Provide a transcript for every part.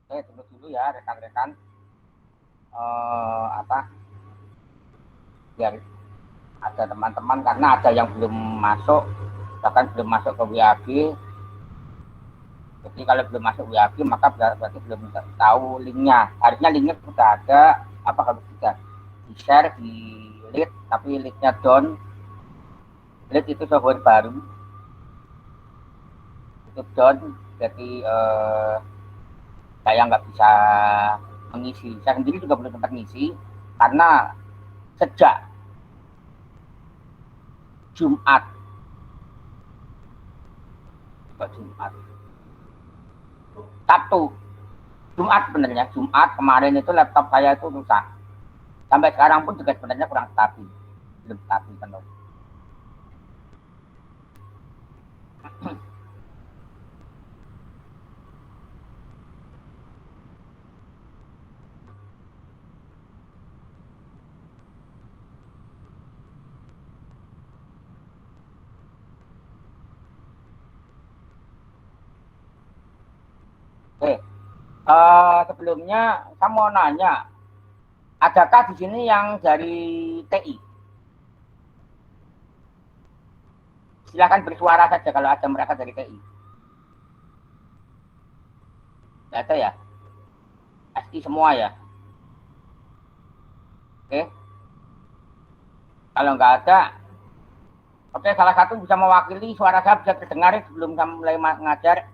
Tunggu dulu ya rekan-rekan. Apa? Biar ada teman-teman karena ada yang belum masuk, bahkan belum masuk ke WAG. Jadi kalau belum masuk WAG maka berarti belum tahu linknya. Harusnya linknya sudah ada, apa kalau sudah di share di lead, tapi leadnya down. Lead itu software baru, itu down, jadi saya nggak bisa mengisi. Saya sendiri juga belum sempat mengisi karena sejak Jumat, Jumat, Sabtu, Jumat sebenarnya, Jumat kemarin itu laptop saya itu rusak. Sampai sekarang pun juga sebenarnya kurang stabil, belum stabil penuh. Oke, sebelumnya saya mau nanya, adakah di sini yang dari TI? Silakan bersuara saja kalau ada mereka dari TI. Tidak ada ya? SI semua ya? Oke, kalau nggak ada, oke, salah satu bisa mewakili, suara saya bisa terdengar sebelum saya mulai ngajar.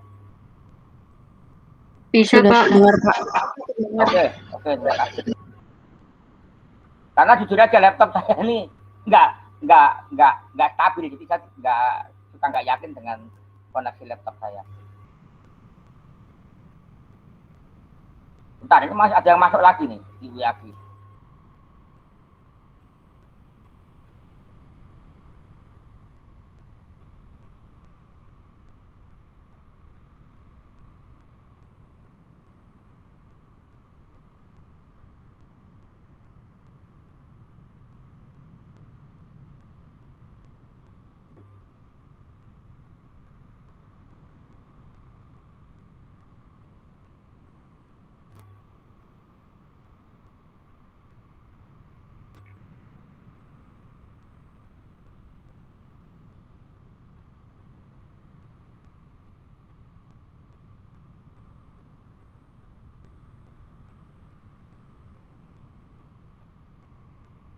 Bisa Pak. Oke, terima kasih. Karena jujur aja laptop saya ini nggak stabil, jadi saya nggak yakin dengan koneksi laptop saya. Bentar, ini masih ada yang masuk lagi nih di WAG.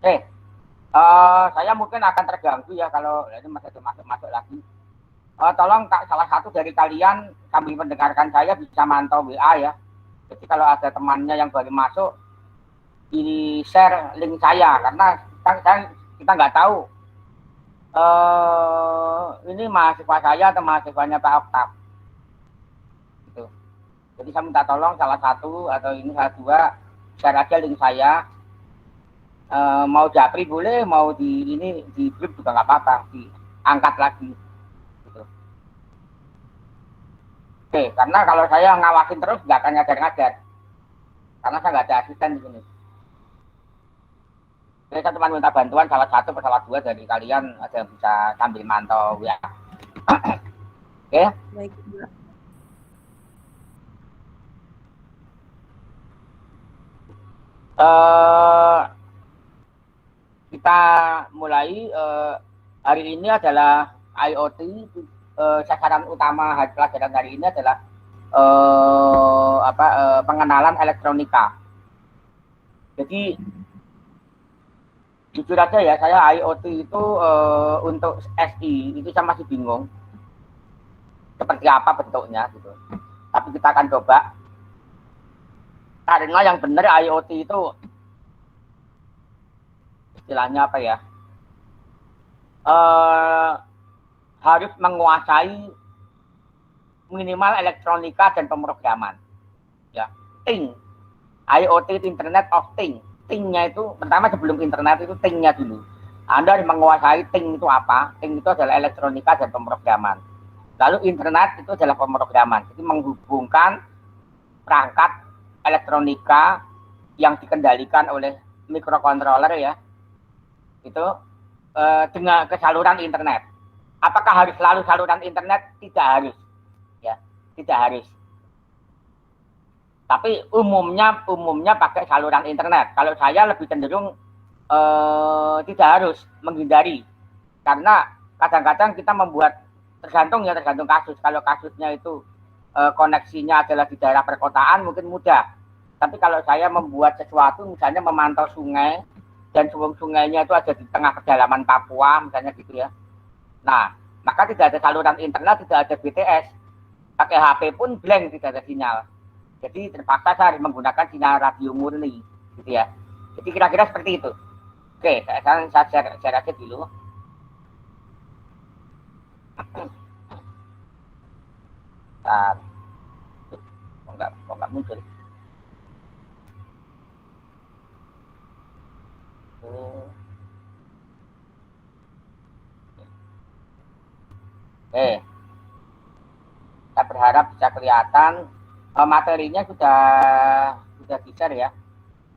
Oke, saya mungkin akan terganggu ya kalau ini masih masuk lagi. Tolong salah satu dari kalian sambil mendengarkan saya bisa mantau WA ya. Jadi kalau ada temannya yang baru masuk, di share link saya karena kita nggak tahu ini mahasiswa saya atau mahasiswanya Pak Oktav. Gitu. Jadi saya minta tolong salah satu atau ini salah dua share aja link saya. Mau japri boleh, mau di ini di grup juga nggak apa-apa, diangkat lagi. Gitu. Oke, karena kalau saya ngawasin terus nggak akan ngajar-ngajar, karena saya nggak ada asisten di sini. Jadi saya cuma minta bantuan salah satu atau salah dua dari kalian ada yang bisa sambil mantau ya. Oke. Baik. Kita mulai hari ini adalah IoT. Sasaran utama pelajaran hari ini adalah pengenalan elektronika. Jadi jujur aja ya, saya IoT itu untuk SI itu saya masih bingung seperti apa bentuknya gitu. Tapi kita akan coba. Karena yang benar IoT itu istilahnya apa ya? Harus menguasai minimal elektronika dan pemrograman. Ya, ting. IoT itu Internet of Things. Thing-nya itu pertama sebelum internet itu thing-nya dulu. Anda harus menguasai thing itu apa? Thing itu adalah elektronika dan pemrograman. Lalu internet itu adalah pemrograman. Jadi menghubungkan perangkat elektronika yang dikendalikan oleh microcontroller ya. Itu dengan ke saluran internet. Apakah harus selalu saluran internet? Tidak harus. Ya, tidak harus. Tapi umumnya pakai saluran internet. Kalau saya lebih cenderung tidak harus, menghindari, karena kadang-kadang kita membuat, tergantung kasus. Kalau kasusnya itu koneksinya adalah di daerah perkotaan mungkin mudah. Tapi kalau saya membuat sesuatu, misalnya memantau sungai, dan sungainya itu ada di tengah pedalaman Papua, misalnya gitu ya. Nah, maka tidak ada saluran internet, tidak ada BTS. Pakai HP pun blank, tidak ada sinyal. Jadi terpaksa saya harus menggunakan sinyal radio murni, gitu ya. Jadi kira-kira seperti itu. Oke, saya share aja dulu. Nah, kok nggak muncul. Oke, saya berharap bisa kelihatan. Materinya sudah di-share ya.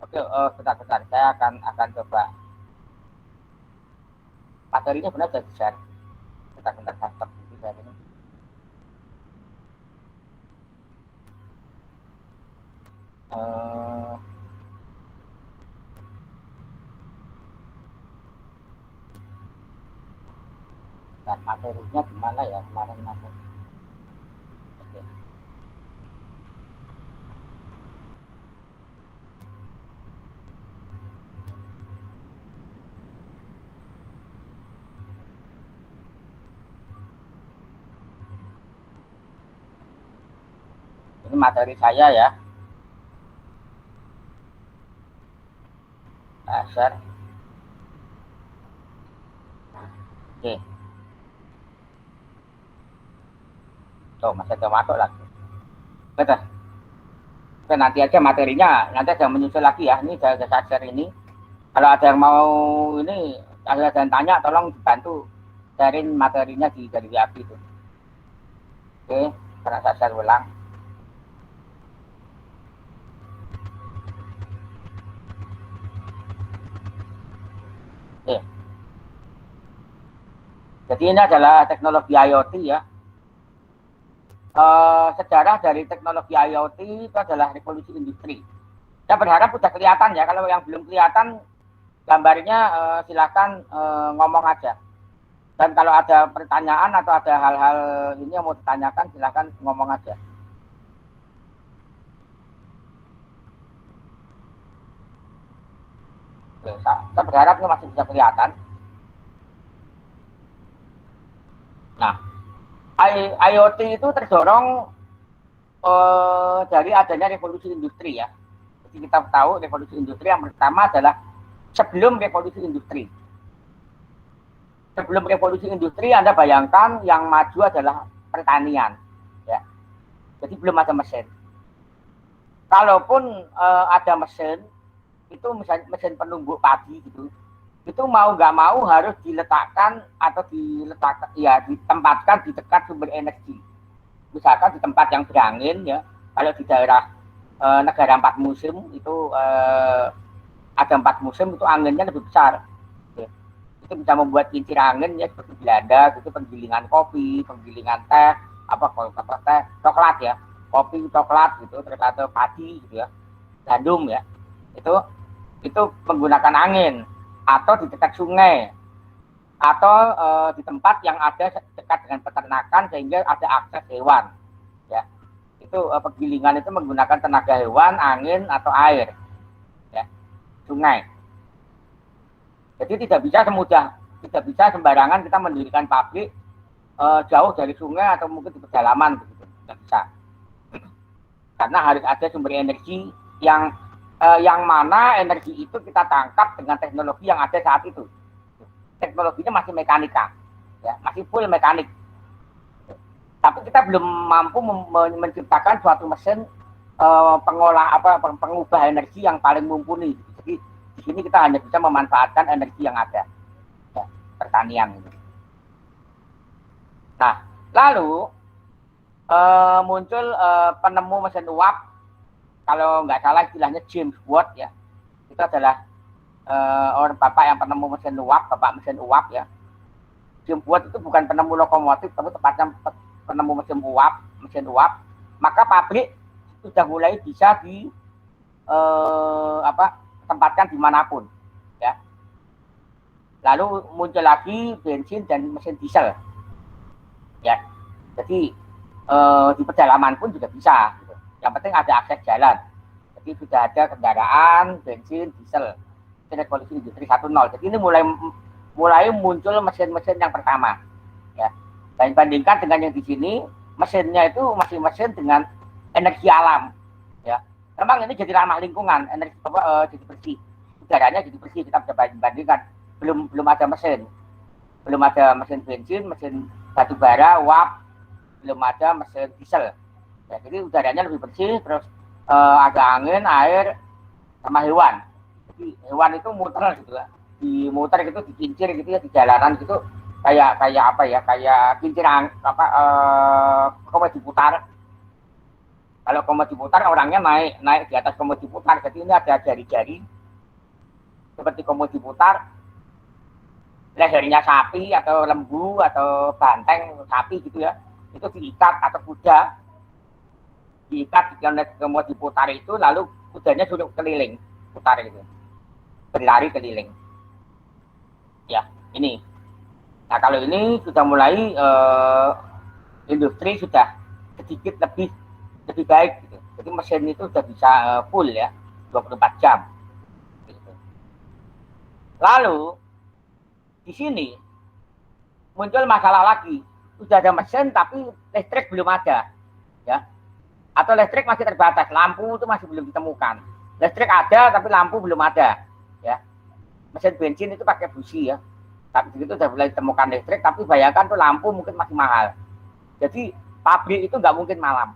Oke, bentar, saya akan coba. Materinya benar sudah di-share. Bentar, saya stop dulu dari ini. Dan materinya gimana ya kemarin masuk. Oke. Ini materi saya ya. Share. Oke. Tuh, masih ada masuk lagi. Betul. Oke, nanti aja materinya, nanti ada menyusul lagi ya. Ini saya share ini. Kalau ada yang mau ini, ada yang tanya, tolong dibantu sharein materinya dari WhatsApp itu. Oke, karena saya share ulang. Oke. Jadi ini adalah teknologi IoT ya. Sejarah dari teknologi IoT itu adalah revolusi industri. Saya berharap sudah kelihatan ya. Kalau yang belum kelihatan gambarnya, silakan ngomong aja. Dan kalau ada pertanyaan atau ada hal-hal ini yang mau ditanyakan, silakan ngomong aja. Oke, saya berharap ini masih bisa kelihatan. Nah, IoT itu terdorong dari adanya revolusi industri ya. Jadi kita tahu revolusi industri yang pertama adalah sebelum revolusi industri. Sebelum revolusi industri, Anda bayangkan yang maju adalah pertanian. Ya. Jadi belum ada mesin. Kalaupun ada mesin, itu misalnya mesin penumbuk padi gitu, itu mau nggak mau harus diletakkan atau ditempatkan di dekat sumber energi. Misalkan di tempat yang berangin ya. Kalau di daerah negara 4 musim itu ada 4 musim, itu anginnya lebih besar. Ya. Itu bisa membuat kincir angin ya, seperti Belanda gitu, penggilingan kopi, penggilingan teh, teh, coklat ya, kopi, coklat gitu, terus ada padi gitu ya, gandum ya. Itu menggunakan angin, atau di dekat sungai, atau di tempat yang ada dekat dengan peternakan sehingga ada akses hewan ya. Itu penggilingan itu menggunakan tenaga hewan, angin atau air ya, sungai. Jadi tidak bisa sembarangan kita mendirikan pabrik jauh dari sungai atau mungkin di pedalaman begitu, tidak bisa. Karena harus ada sumber energi yang mana energi itu kita tangkap dengan teknologi yang ada saat itu. Teknologinya masih mekanika, ya, masih full mekanik. Tapi kita belum mampu menciptakan suatu mesin pengubah energi yang paling mumpuni. Jadi di sini kita hanya bisa memanfaatkan energi yang ada, ya, pertanian. Nah, lalu muncul penemu mesin uap. Kalau nggak salah istilahnya James Watt ya, itu adalah orang bapak yang penemu mesin uap, bapak mesin uap ya. James Watt itu bukan penemu lokomotif, tapi tepatnya penemu mesin uap. Maka pabrik sudah mulai bisa tempatkan dimanapun, ya. Lalu muncul lagi bensin dan mesin diesel, ya. Jadi di pedalaman pun juga bisa. Gitu. Yang penting ada akses jalan. Jadi sudah ada kendaraan bensin, diesel. Itu revolusi industri 1.0. Jadi ini mulai muncul mesin-mesin yang pertama, ya. Dan dibandingkan dengan yang di sini, mesinnya itu masih mesin dengan energi alam, ya. Memang ini jadi ramah lingkungan, energi jadi bersih, udaranya jadi bersih. Kita bisa bandingkan, belum ada mesin, belum ada mesin bensin, mesin batu bara, uap, belum ada mesin diesel. Ya, jadi udaranya lebih bersih, terus ada angin, air, sama hewan. Jadi hewan itu muter gitu ya, dimuter gitu, dikincir gitu ya di jalanan gitu, kayak apa ya, kayak kinciran komedi putar. Kalau komedi putar orangnya naik di atas komedi putar, jadi ini ada jari-jari seperti komedi putar, lehernya sapi atau lembu atau banteng sapi gitu ya, itu diikat atau kuda diikat, komedi putar itu, lalu kudanya suruh keliling putar gitu, berlari keliling, ya. Ini, nah kalau ini sudah mulai industri sudah sedikit lebih baik gitu. Jadi mesin itu sudah bisa full ya, 24 jam gitu. Lalu di sini muncul masalah lagi, sudah ada mesin tapi listrik belum ada, ya. Atau listrik masih terbatas, lampu itu masih belum ditemukan. Listrik ada tapi lampu belum ada, ya. Mesin bensin itu pakai busi ya, tapi begitu sudah mulai ditemukan listrik, tapi bayangkan tuh lampu mungkin masih mahal. Jadi pabrik itu nggak mungkin malam,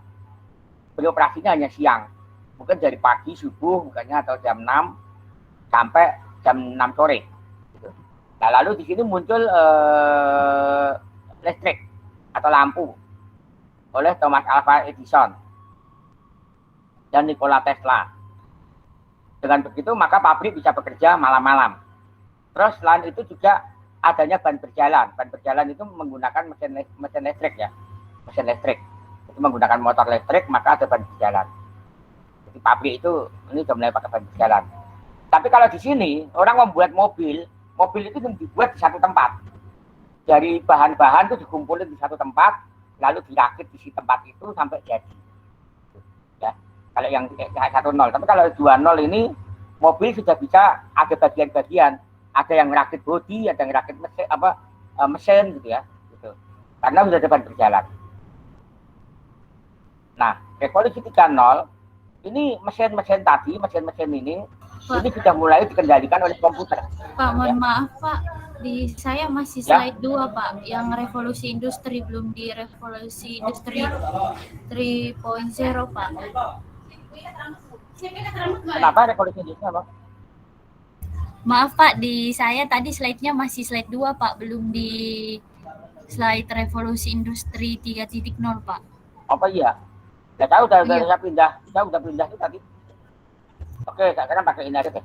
beroperasinya hanya siang, mungkin dari pagi subuh bukannya, atau jam 6 sampai jam 6 sore gitu. Nah lalu di sini muncul listrik atau lampu oleh Thomas Alva Edison dan Nikola Tesla. Dengan begitu maka pabrik bisa bekerja malam-malam. Terus selain itu juga adanya ban berjalan. Ban berjalan itu menggunakan mesin listrik ya, mesin listrik. Itu menggunakan motor listrik, maka ada ban berjalan. Jadi pabrik itu ini sudah mulai pakai ban berjalan. Tapi kalau di sini orang membuat mobil itu dibuat di satu tempat. Dari bahan-bahan itu dikumpulin di satu tempat, lalu dirakit di tempat itu sampai jadi. Ya. Kalau yang 1.0, tapi kalau 2.0 ini mobil sudah bisa ada bagian-bagian, ada yang rakit bodi, ada yang rakit mesin gitu ya, gitu. Karena sudah ada ban berjalan. Nah, revolusi 3.0 ini mesin-mesin tadi, mesin-mesin ini sudah mulai dikendalikan oleh komputer. Pak, mohon maaf Pak, di saya masih slide 2 Pak, yang revolusi industri, belum di revolusi industri 3.0 Pak. Kenapa revolusi industri apa? Maaf Pak, di saya tadi slide-nya masih slide 2 Pak, belum di slide revolusi industri 3.0 Pak. Apa iya? Ya saya udah pindah itu tadi. Oke, sekarang pakai ini aja deh.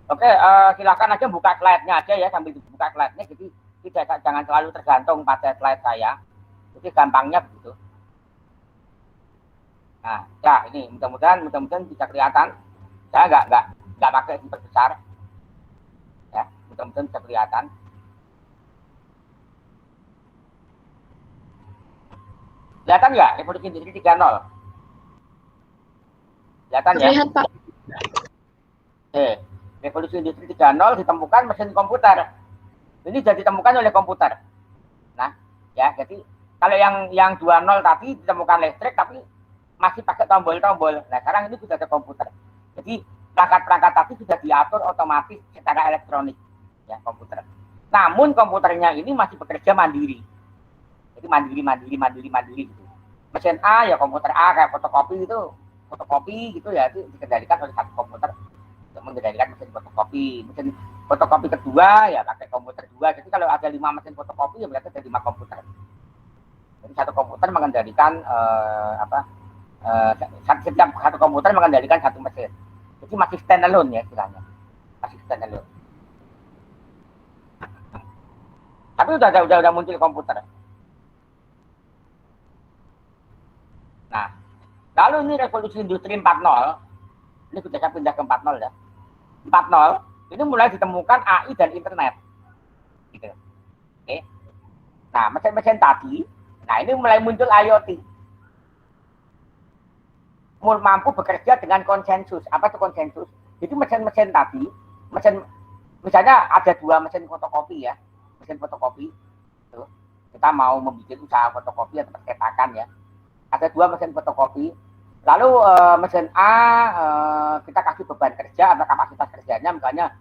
Oke, silakan aja buka slide-nya aja ya, sambil dibuka slide-nya, jadi jangan selalu tergantung pada slide saya. Jadi gampangnya begitu. Nah, ya ini mudah-mudahan bisa kelihatan. Saya nggak pakai diperbesar. Ya, mudah-mudahan bisa kelihatan. Kelihatan nggak revolusi industri 3.0? Kelihatan ya? Terlihat Pak. Revolusi industri 3.0 ditemukan mesin komputer. Ini sudah ditemukan oleh komputer. Nah, ya jadi kalau yang 2.0 tadi ditemukan listrik tapi masih pakai tombol-tombol. Nah, sekarang ini sudah ada komputer. Jadi perangkat-perangkat tadi sudah diatur otomatis secara elektronik, ya komputer. Namun komputernya ini masih bekerja mandiri. Jadi mandiri gitu. Mesin A ya komputer A, kayak fotokopi gitu ya, itu dikendalikan oleh satu komputer untuk mengendalikan mesin fotokopi. Mesin fotokopi kedua ya pakai komputer 2. Jadi kalau ada 5 mesin fotokopi ya berarti ada 5 komputer. Jadi satu komputer mengendalikan setiap satu komputer mengendalikan satu mesin. Jadi masih standalone ya istilahnya. Masih standalone. Tapi udah muncul komputer. Nah, Lalu ini revolusi industri 4.0, ini sudah saya pindah ke 4.0 ya. 4.0 ini mulai ditemukan AI dan internet. Gitu. Oke. Nah, mesin-mesin tadi, nah ini mulai muncul IoT. Mampu bekerja dengan konsensus. Apa itu konsensus? Jadi mesin-mesin tadi, misalnya ada 2 mesin fotokopi ya, mesin fotokopi. Tuh. Kita mau membuat usaha fotokopi atau percetakan ya. Ada 2 mesin fotokopi. Lalu mesin A kita kasih beban kerja atau kapasitas kerjanya misalnya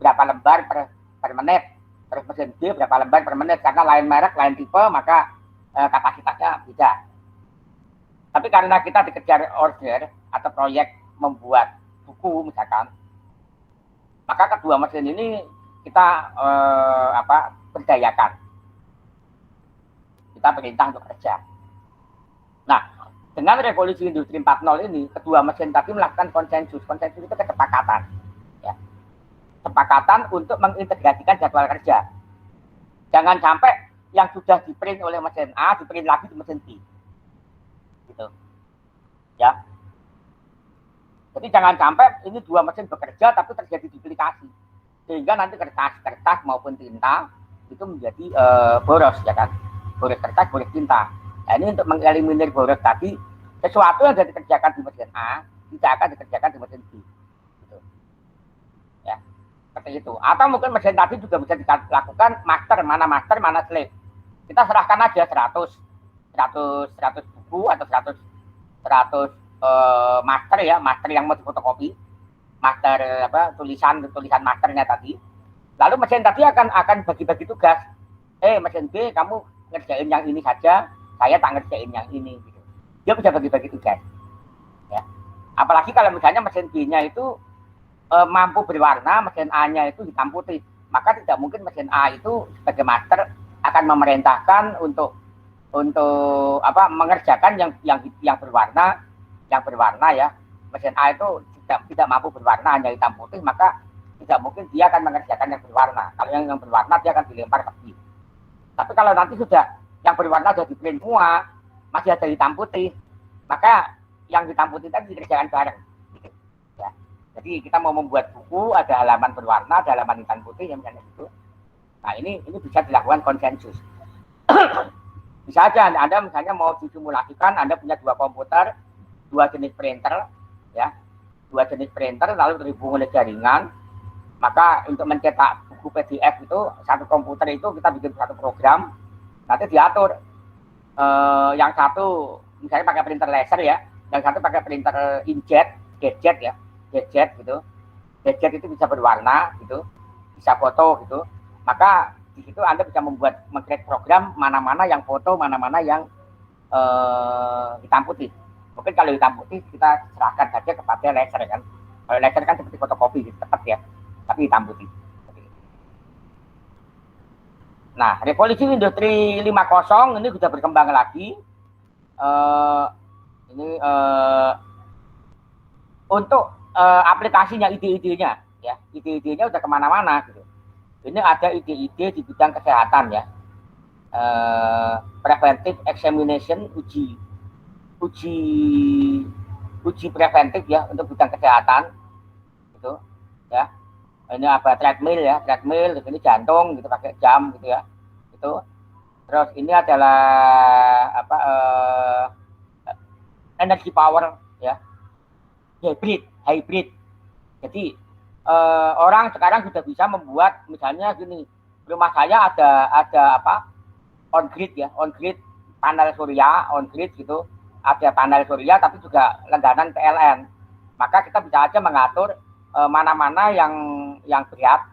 berapa lembar per menit. Terus mesin B berapa lembar per menit, karena lain merek, lain tipe, maka kapasitasnya beda. Tapi karena kita dikejar order atau proyek membuat buku misalkan, maka kedua mesin ini kita berdayakan. Kita perintah untuk kerja. Nah, dengan revolusi industri 4.0 ini, kedua mesin tadi melakukan konsensus. Konsensus itu kesepakatan. Ya. Kesepakatan untuk mengintegrasikan jadwal kerja. Jangan sampai yang sudah diprint oleh mesin A, diprint lagi di mesin B. Gitu. Ya. Jadi jangan sampai ini 2 mesin bekerja tapi terjadi duplikasi. Sehingga nanti kertas maupun tinta itu menjadi boros, ya kan? Boros kertas, boros tinta. Nah, ini untuk mengeliminir boros tadi, sesuatu yang sudah dikerjakan di mesin A tidak akan dikerjakan di mesin B. Gitu. Ya, seperti itu. Atau mungkin mesin tadi juga bisa dilakukan master, mana slave. Kita serahkan aja 100 buku atau 100 master ya, master yang mau difotokopi, master tulisan masternya tadi. Lalu mesin tadi akan bagi-bagi tugas. Mesin B kamu ngerjain yang ini saja, saya tak ngerjain yang ini gitu. Dia bisa bagi-bagi tugas. Ya. Apalagi kalau misalnya mesin B-nya itu mampu berwarna, mesin A-nya itu hitam putih, maka tidak mungkin mesin A itu sebagai master akan memerintahkan untuk mengerjakan yang berwarna ya. Mesin A itu tidak mampu berwarna, hanya hitam putih, maka tidak mungkin dia akan mengerjakan yang berwarna. Kalau yang berwarna dia akan dilempar ke B. Tapi kalau nanti sudah yang berwarna sudah di-print semua, masih ada hitam putih, maka yang hitam putih tadi dikerjakan bareng. Gitu. Ya. Jadi kita mau membuat buku, ada halaman berwarna, ada halaman hitam putih, yang misalnya gitu. Nah ini bisa dilakukan konsensus. Bisa aja Anda misalnya mau disimulasikan, Anda punya 2 komputer, 2 jenis printer, ya, 2 jenis printer lalu terhubung oleh jaringan. Maka untuk mencetak buku PDF itu satu komputer itu kita bikin satu program, nanti diatur. Yang satu misalnya pakai printer laser ya, yang satu pakai printer inkjet, gadget gitu. Gadget itu bisa berwarna gitu, bisa foto gitu. Maka di situ Anda bisa meng-create program mana-mana yang foto, mana-mana yang hitam putih. Mungkin kalau hitam putih kita serahkan saja kepada laser kan. Kalau laser kan seperti fotokopi gitu, cepat ya, tapi hitam putih. Nah, revolusi industri 5.0 ini sudah berkembang lagi. Untuk aplikasinya, ide-idenya, ya, ide-idenya udah kemana-mana gitu. Ini ada ide-ide di bidang kesehatan ya, preventive examination, uji preventif ya untuk bidang kesehatan, gitu ya. Ini apa, treadmill, ini jantung gitu pakai jam gitu ya, itu. Terus ini adalah energy power ya, hybrid. Jadi orang sekarang sudah bisa membuat misalnya gini, rumah saya ada on grid panel surya, on grid gitu, ada panel surya tapi juga langganan PLN. Maka kita bisa aja mengatur mana-mana yang berat,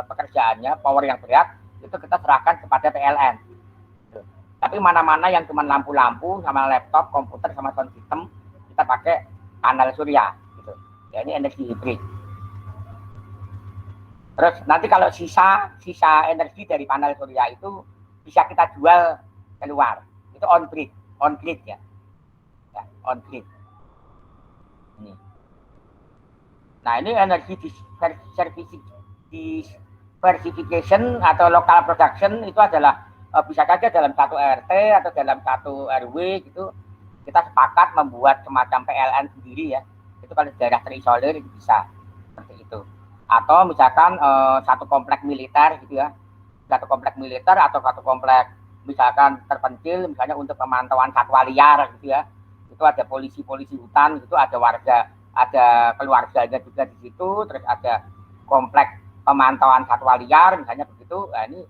pekerjaannya, power yang berat itu kita serahkan kepada PLN. Tapi mana-mana yang cuma lampu-lampu sama laptop, komputer sama sound system kita pakai panel surya gitu. Ya, ini energi hibrid. Terus nanti kalau sisa energi dari panel surya itu bisa kita jual keluar. Itu on grid ya. Ya, on grid. Ini. Nah, ini energi diversification atau local production itu adalah bisa saja dalam satu RT atau dalam satu RW gitu kita sepakat membuat semacam PLN sendiri ya. Itu kalau daerah terisolir itu bisa seperti itu. Atau misalkan satu komplek militer gitu ya, satu komplek militer atau satu komplek misalkan terpencil misalnya untuk pemantauan satwa liar gitu ya, itu ada polisi hutan gitu, ada warga, ada keluarganya juga di situ, terus ada komplek pemantauan satwa liar misalnya begitu. Nah, ini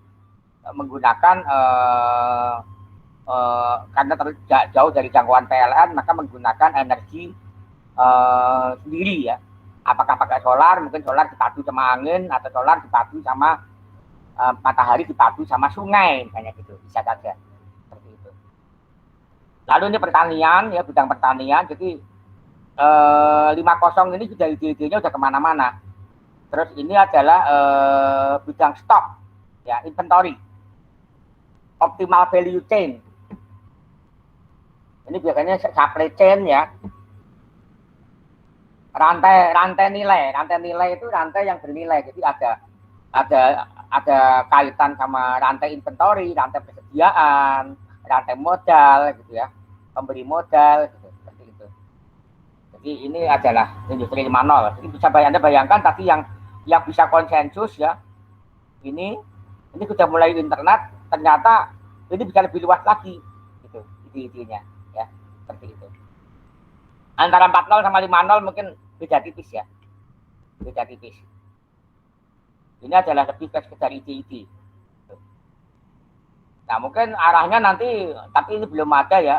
menggunakan karena jauh dari jangkauan PLN maka menggunakan energi sendiri ya. Apakah pakai solar, mungkin solar dipadu sama angin atau solar dipadu sama matahari dipadu sama sungai misalnya gitu, bisa saja seperti itu. Lalu ini pertanian ya, bidang pertanian. Jadi 50 ini sudah ide-idenya sudah kemana-mana. Terus ini adalah bidang stok ya, inventory, optimal value chain. Ini biasanya supply chain ya. Rantai nilai itu rantai yang bernilai. Jadi ada kaitan sama rantai inventory, rantai persediaan, rantai modal gitu ya, pemberi modal gitu, seperti itu. Jadi ini adalah industri 5.0. Jadi bisa Anda bayangkan tadi yang bisa konsensus ya. Ini sudah mulai internet, ternyata ini bisa lebih luas lagi gitu ide-idenya ya, seperti itu. Antara 4.0 sama 5.0 mungkin beda tipis ya. Beda tipis. Ini adalah lebih ke sekedar ide-ide. Nah, mungkin arahnya nanti, tapi ini belum ada ya.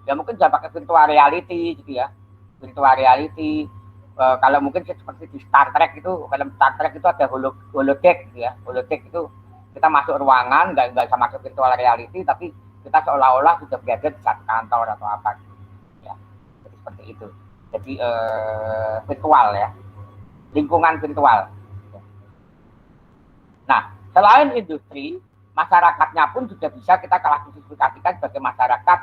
Ya mungkin bisa pakai virtual reality gitu ya. Virtual reality. Kalau mungkin seperti di Star Trek itu, film Star Trek itu ada holodeck gitu ya. Holodeck itu kita masuk ruangan, nggak sama ke virtual reality, tapi kita seolah-olah sudah berada di satu kantor atau apa gitu. Ya, jadi seperti itu. Jadi virtual ya, lingkungan virtual. Nah, selain industri, masyarakatnya pun juga bisa kita klasifikasikan sebagai masyarakat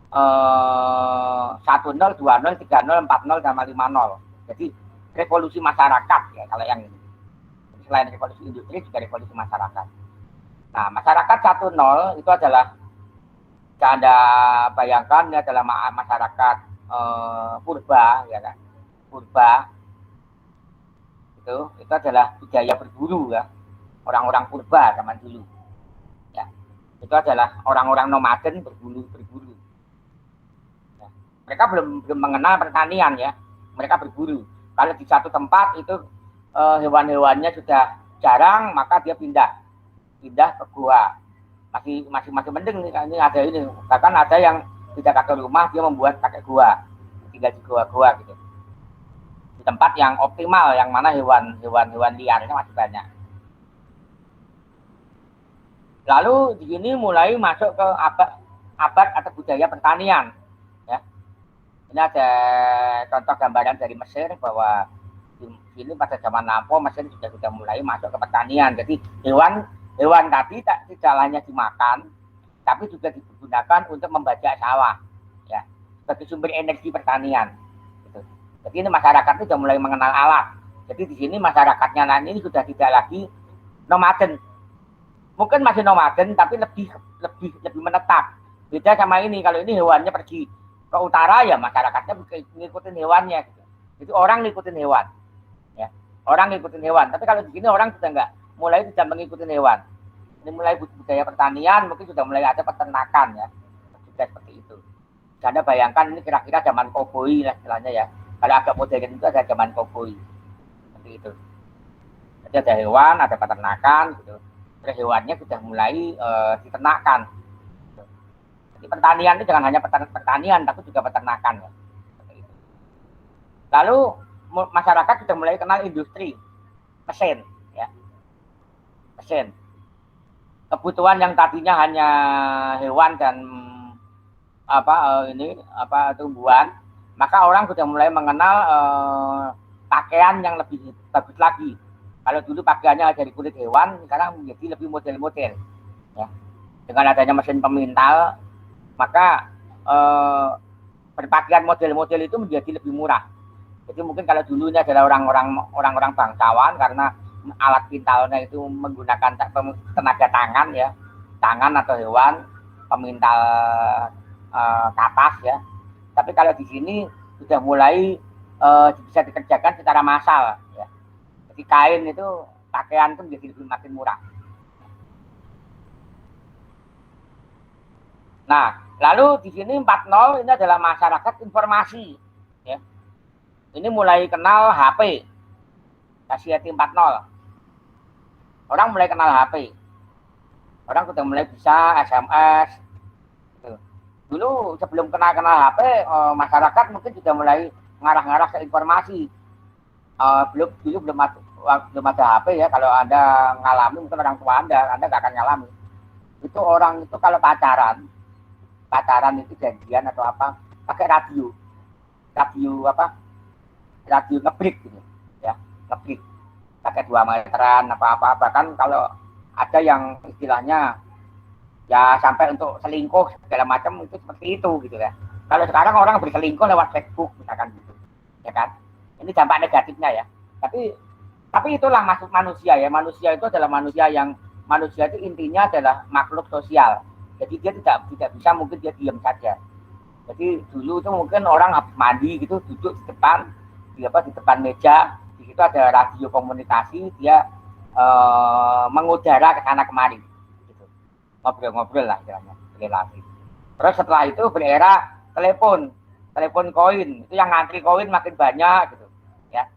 1.0, 2.0, 3.0, 4.0, sama 5.0. Jadi revolusi masyarakat ya kalau yang ini. Selain revolusi industri juga revolusi masyarakat. Nah, masyarakat 1.0 itu adalah Anda bayangkan ini adalah masyarakat purba ya kan. Purba itu adalah budaya berburu ya. Orang-orang purba zaman dulu. Ya. Itu adalah orang-orang nomaden berburu. Ya. Mereka belum mengenal pertanian ya. Mereka berburu. Kalau di satu tempat itu hewan-hewannya sudah jarang, maka dia pindah ke gua. Masih mending nih, ini ada ini. Bahkan ada yang tidak pakai rumah, dia membuat pakai gua. Tinggal di gua gitu. Di tempat yang optimal, yang mana hewan liarnya masih banyak. Lalu di sini mulai masuk ke abad atau budaya pertanian. Ya. Ini ada contoh gambaran dari Mesir bahwa di sini pada zaman lampau Mesir sudah mulai masuk ke pertanian. Jadi hewan tadi tidak hanya dimakan, tapi juga digunakan untuk membajak sawah, ya, sebagai sumber energi pertanian. Gitu. Jadi ini masyarakat itu sudah mulai mengenal alat. Jadi di sini masyarakatnya ini sudah tidak lagi nomaden. Mungkin masih nomaden tapi lebih menetap. Beda sama ini, kalau ini hewannya pergi ke utara ya masyarakatnya ngikutin hewannya gitu. Jadi orang ngikutin hewan. Ya. Orang ngikutin hewan, tapi kalau di sini orang sudah mulai tidak mengikuti hewan. Ini mulai budaya pertanian, mungkin sudah mulai ada peternakan ya. Sudah seperti itu. Anda bayangkan ini kira-kira zaman koboi lah istilahnya ya. Kalau agak modern itu ada zaman koboi. Seperti itu. Jadi ada hewan, ada peternakan gitu. Terus hewannya sudah mulai diternakan. Jadi pertanian itu jangan hanya pertanian, tapi juga peternakan. Ya. Lalu masyarakat sudah mulai kenal industri, mesin, ya, mesin. Kebutuhan yang tadinya hanya hewan dan tumbuhan, maka orang sudah mulai mengenal pakaian yang lebih bagus lagi. Kalau dulu pakaiannya dari kulit hewan, sekarang menjadi lebih model-model. Ya. Dengan adanya mesin pemintal, maka berpakaian model-model itu menjadi lebih murah. Jadi mungkin kalau dulunya adalah orang-orang bangsawan karena alat pintalnya itu menggunakan tenaga tangan ya, tangan atau hewan pemintal kapas ya. Tapi kalau di sini sudah mulai bisa dikerjakan secara massal ya. Jadi kain itu, pakaian itu menjadi lebih makin murah. Nah, lalu di sini 40 ini adalah masyarakat informasi ya. Ini mulai kenal HP. Society 40. Orang mulai kenal HP. Orang sudah mulai bisa SMS. Gitu. Dulu sebelum kenal HP, masyarakat mungkin sudah mulai ngarah-ngarah ke informasi. Dulu belum ada HP ya. Kalau Anda ngalami, mungkin orang tua Anda nggak akan ngalami. Itu orang itu kalau pacaran itu janjian atau apa, pakai radio ngebreak gitu ya, ngebreak pakai 2 meteran apa, bahkan kalau ada yang istilahnya ya sampai untuk selingkuh segala macam itu seperti itu gitu ya. Kalau sekarang orang berselingkuh lewat Facebook misalkan gitu ya kan, ini dampak negatifnya ya. Tapi itulah maksud manusia ya. Manusia itu adalah manusia itu intinya adalah makhluk sosial. Jadi dia tidak bisa mungkin dia diam saja. Jadi dulu itu mungkin orang habis mandi gitu duduk di depan meja, di situ ada radio komunikasi, dia mengudara ke sana kemari gitu. Ngobrol lah istilahnya, relasi. Terus setelah itu berera telepon koin, itu yang ngantri koin makin banyak gitu ya.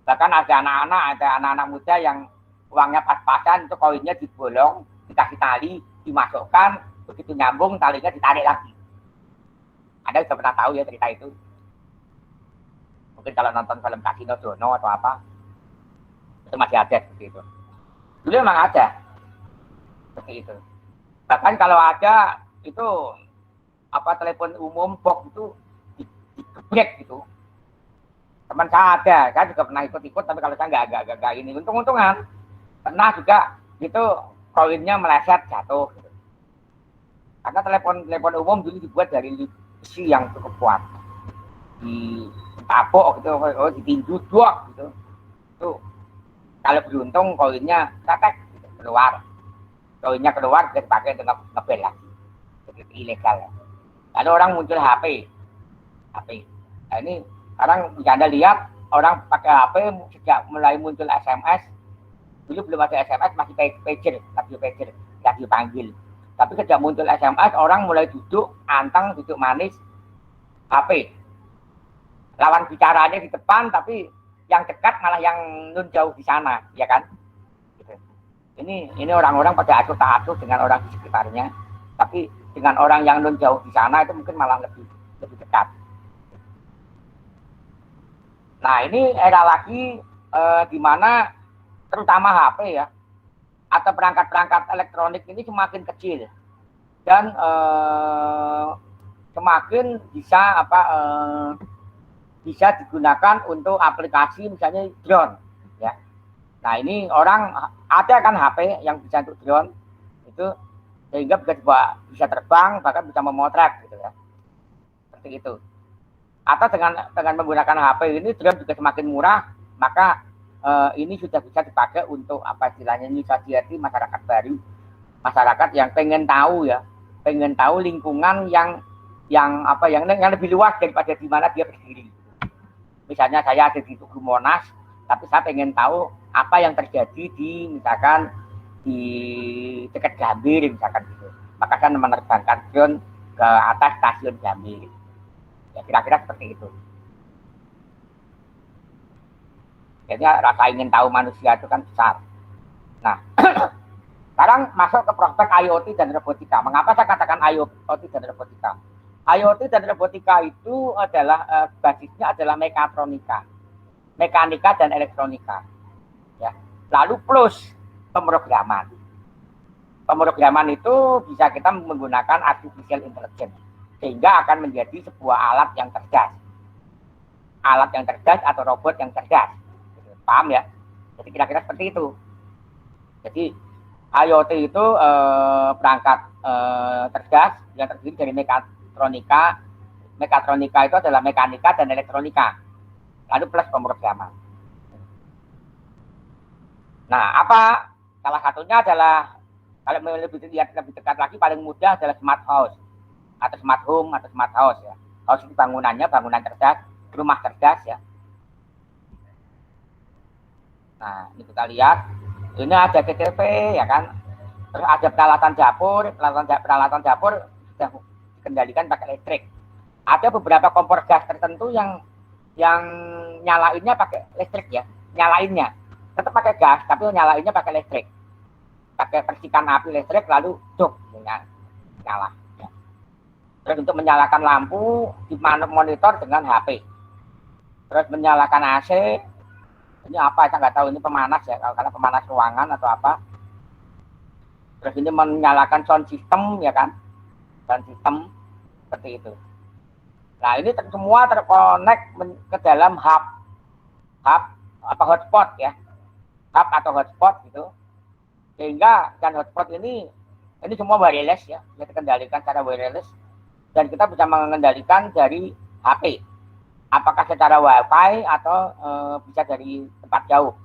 Bahkan ada anak-anak muda yang uangnya pas-pasan, itu koinnya dibolong, dikasih tali, dimasukkan, begitu nyambung talinya ditarik lagi. Anda sudah pernah tahu ya cerita itu? Mungkin kalau nonton film Kasino Dono atau apa, itu masih ada seperti itu. Dulu memang ada seperti itu. Bahkan kalau ada itu telepon umum box itu digebrek gitu. Teman saya juga pernah ikut-ikut, tapi kalau saya nggak ini, untung-untungan pernah juga itu koinnya meleset jatuh gitu. Karena telepon umum dulu dibuat dari besi yang cukup kuat, ditapuk gitu, ditinju dua gitu. Itu kalau beruntung koinnya tetek gitu, keluar bisa dipakai untuk ngebel lagi. Jadi ilegal ya. Lalu orang muncul HP. Nah, ini sekarang bisa Anda lihat orang pakai HP sejak mulai muncul SMS. Dulu belum ada SMS, masih pager, radio panggil. Tapi sejak muncul SMS, orang mulai duduk manis HP. Lawan bicaranya di depan, tapi yang dekat malah yang nun jauh di sana, ya kan? Gitu. Ini orang-orang pada asuh tak asuh dengan orang di sekitarnya, tapi dengan orang yang nun jauh di sana itu mungkin malah lebih dekat. Nah, ini era lagi di mana terutama HP ya, atau perangkat-perangkat elektronik ini semakin kecil dan semakin bisa digunakan untuk aplikasi misalnya drone ya. Nah, ini orang ada kan HP yang bisa untuk drone itu, sehingga bisa terbang, bahkan bisa memotret gitu ya, seperti itu. Atau dengan menggunakan HP ini, drone juga semakin murah, maka ini sudah bisa dipakai untuk istilahnya new society, masyarakat baru, masyarakat yang pengen tahu lingkungan yang lebih luas daripada di mana dia berdiri. Misalnya saya ada di Tugu Monas, tapi saya pengen tahu apa yang terjadi misalkan di dekat Gambir misalkan gitu. Maka saya menerbangkan drone ke atas stasiun Gambir. Ya kira-kira seperti itu. Jadi rasa ingin tahu manusia itu kan besar. Nah, sekarang masuk ke prospek IoT dan robotika. Mengapa saya katakan IoT dan robotika? IoT dan robotika itu adalah basisnya adalah mekanika dan elektronika. Ya. Lalu plus pemrograman. Pemrograman itu bisa kita menggunakan artificial intelligence sehingga akan menjadi sebuah alat yang cerdas atau robot yang cerdas. Paham ya? Jadi kira-kira seperti itu. Jadi IoT itu perangkat cerdas yang terdiri dari mekatronika. Mekatronika itu adalah mekanika dan elektronika. Lalu plus pemrograman. Nah, salah satunya adalah Kalau lebih lihat lebih dekat lagi, paling mudah adalah smart house atau smart home atau smart house ya. House itu bangunannya bangunan cerdas, rumah cerdas ya. Nah, ini kita lihat, ini ada CCTV ya kan, terus ada peralatan dapur sudah dikendalikan pakai listrik. Ada beberapa kompor gas tertentu yang nyalainnya pakai listrik ya, nyalainnya tetap pakai gas tapi nyalainnya pakai listrik, pakai percikan api listrik lalu cuk nyala ya. Terus untuk menyalakan lampu dimonitor dengan HP, terus menyalakan AC, ini apa saya nggak tahu, ini pemanas ya, karena pemanas ruangan atau apa. Terus ini menyalakan sound system ya kan, sound system seperti itu. Nah ini semua terkonek ke dalam hub apa hotspot ya, hub atau hotspot gitu, sehingga dan hotspot ini semua wireless ya, bisa dikendalikan secara wireless dan kita bisa mengendalikan dari HP, apakah secara wifi atau bisa dari tempat jauh.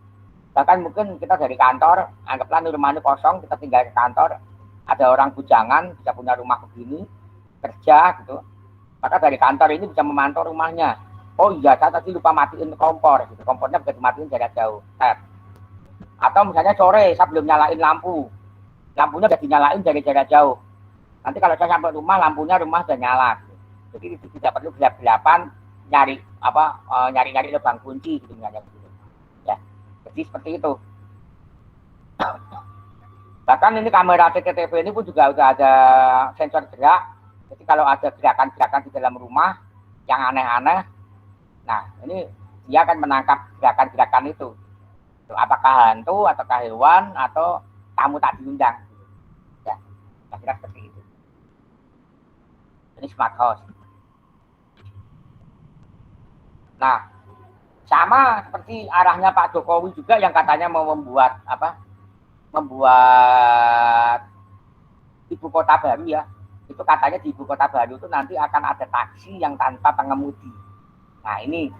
Bahkan mungkin kita dari kantor, anggaplah rumah ini kosong, kita tinggal ke kantor, ada orang bujangan bisa punya rumah begini kerja gitu, maka dari kantor ini bisa memantau rumahnya. Oh iya, saya tadi lupa matiin kompor gitu, kompornya bisa dimatiin jarak jauh. Atau misalnya sore saya belum nyalain lampunya udah dinyalain dari jarak jauh, nanti kalau saya sampai rumah rumah sudah nyala gitu. Jadi tidak perlu gelap-gelapan nyari lubang kunci gitu misalnya gitu ya. Jadi seperti itu. Bahkan ini kamera CCTV ini pun juga udah ada sensor gerak. Jadi kalau ada gerakan-gerakan di dalam rumah yang aneh-aneh, nah ini dia akan menangkap gerakan-gerakan itu. Apakah hantu, ataukah hewan, atau tamu tak diundang. Ya, kira-kira seperti itu. Ini smart house. Nah, sama seperti arahnya Pak Jokowi juga yang katanya mau membuat ibu kota baru ya. Itu katanya di ibu kota baru itu nanti akan ada taksi yang tanpa pengemudi. Nah ini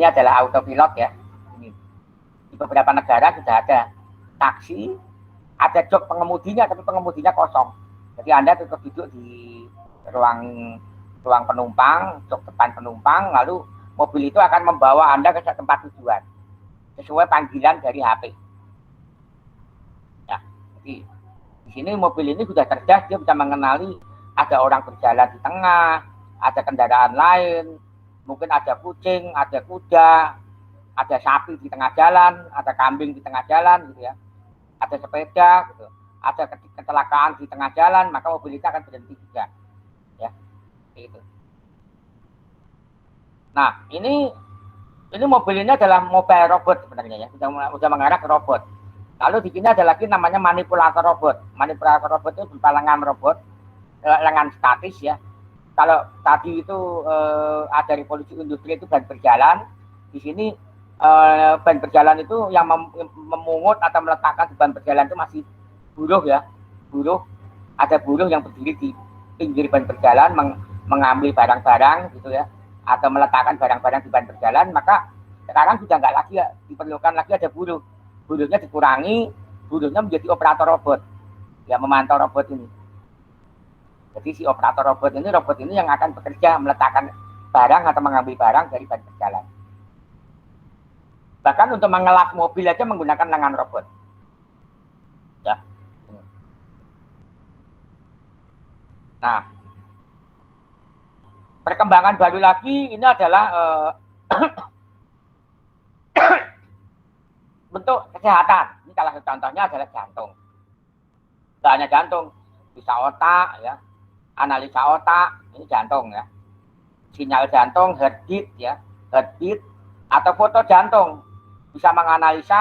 adalah autopilot ya. Ini di beberapa negara sudah ada taksi, ada jok pengemudinya tapi pengemudinya kosong. Jadi Anda tetap duduk di ruang penumpang, jok depan penumpang, lalu mobil itu akan membawa Anda ke tempat tujuan sesuai panggilan dari HP. Ya, jadi di sini mobil ini sudah cerdas, dia bisa mengenali ada orang berjalan di tengah, ada kendaraan lain, mungkin ada kucing, ada kuda, ada sapi di tengah jalan, ada kambing di tengah jalan gitu ya, ada sepeda gitu, ada kecelakaan di tengah jalan, maka mobil itu akan berhenti juga ya, itu. Nah ini mobil ini adalah mobile robot sebenarnya ya, sudah mengarah ke robot. Lalu di sini ada lagi namanya manipulator robot. Manipulator robot itu berupa lengan statis ya. Kalau tadi itu ada revolusi industri itu ban berjalan, di sini ban berjalan itu yang memungut atau meletakkan di ban berjalan itu masih buruh ya, ada buruh yang berdiri di pinggir ban berjalan mengambil barang-barang gitu ya, atau meletakkan barang-barang di ban berjalan. Maka sekarang sudah nggak lagi ya, diperlukan lagi ada buruhnya dikurangi, buruhnya menjadi operator robot ya, memantau robot ini. Jadi si operator robot ini yang akan bekerja meletakkan barang atau mengambil barang dari ban berjalan. Bahkan untuk mengelak mobil aja menggunakan lengan robot. Ya. Nah, perkembangan baru lagi ini adalah bentuk kesehatan. Ini salah satu contohnya adalah jantung. Tidak hanya jantung, bisa otak ya, analisa otak, ini jantung ya, sinyal jantung, heartbeat ya, heartbeat atau foto jantung, bisa menganalisa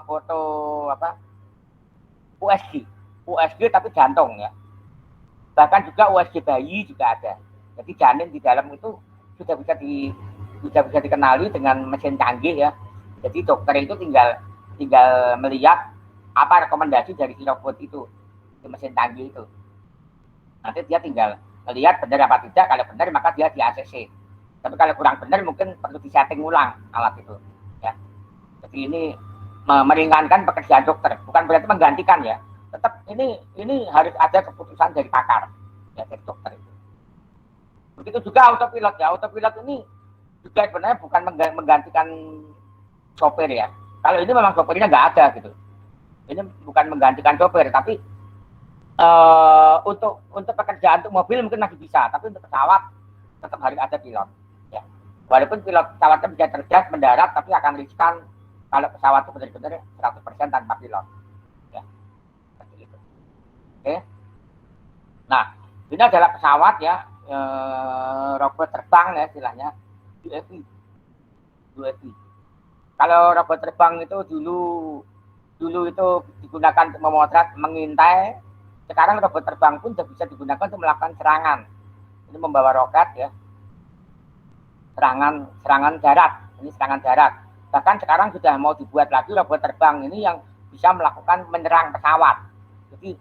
foto USG tapi jantung ya, bahkan juga USG bayi juga ada. Jadi janin di dalam itu sudah bisa dikenali dengan mesin canggih ya. Jadi dokter itu tinggal melihat apa rekomendasi dari si robot itu, di mesin canggih itu. Nanti dia tinggal melihat benar apa tidak, kalau benar maka dia di ACC. Tapi kalau kurang benar mungkin perlu disetting ulang alat itu ya. Jadi ini meringankan pekerjaan dokter, bukan berarti menggantikan ya. tetap ini harus ada keputusan dari pakar, ya dari dokter itu. Begitu juga autopilot ya. Autopilot ini juga sebenarnya bukan menggantikan sopir ya. Kalau ini memang sopirnya nggak ada gitu. Ini bukan menggantikan sopir, tapi untuk pekerjaan untuk mobil mungkin masih bisa, tapi untuk pesawat tetap harus ada pilot. Ya. Walaupun pilot pesawatnya bisa cerdas mendarat, tapi akan riskan kalau pesawat itu benar-benar 100% tanpa pilot. Ya. Seperti itu. Oke. Nah, ini adalah pesawat ya, robot terbang ya istilahnya, UAV. Kalau robot terbang itu dulu itu digunakan untuk memotret, mengintai. Sekarang robot terbang pun sudah bisa digunakan untuk melakukan serangan. Ini membawa roket ya, serangan darat. Ini serangan darat. Bahkan sekarang sudah mau dibuat lagi robot terbang ini yang bisa melakukan menyerang pesawat. Jadi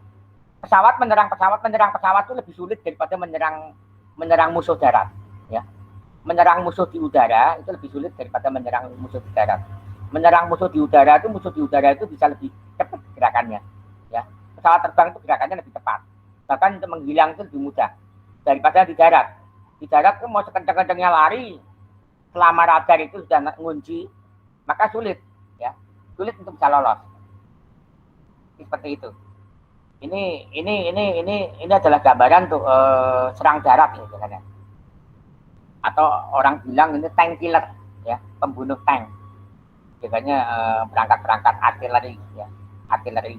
menyerang pesawat itu lebih sulit daripada menyerang musuh darat. Ya, menyerang musuh di udara itu lebih sulit daripada menyerang musuh di darat. Menyerang musuh di udara itu bisa lebih cepat gerakannya. Ya, pesawat terbang itu gerakannya lebih cepat. Bahkan untuk menghilang itu lebih mudah daripada di darat. Di darat itu mau sekencang-kencangnya lari, selama radar itu sudah ngunci, maka sulit, ya, sulit untuk bisa lolos. Seperti itu. Ini adalah gambaran untuk serang darat ya, misalnya. Atau orang bilang ini tank killer, ya, pembunuh tank. Biasanya perangkat artileri, ya, artileri.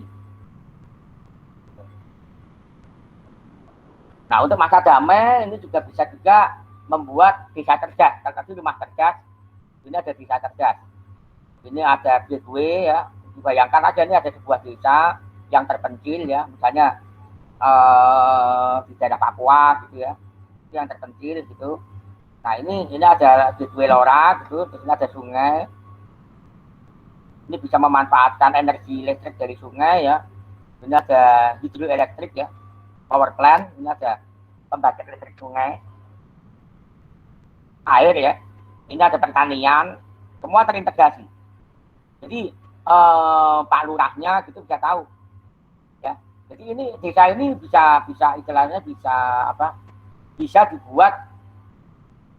Nah, untuk masa damai ini juga bisa membuat desa cerdas. Kalau tadi rumah cerdas, ini ada desa cerdas. Ini ada gateway ya. Dibayangkan aja ini ada sebuah desa yang terpencil ya, misalnya di daerah Papua gitu ya, yang terpencil gitu. Nah ini ada gateway LoRa gitu, terus ini ada sungai. Ini bisa memanfaatkan energi listrik dari sungai ya. Ini ada hidroelektrik ya, power plant. Ini ada pembangkit listrik sungai, air ya. Ini ada pertanian, semua terintegrasi. Jadi Pak Lurahnya gitu bisa tahu. Ya, jadi ini desa ini bisa istilahnya bisa dibuat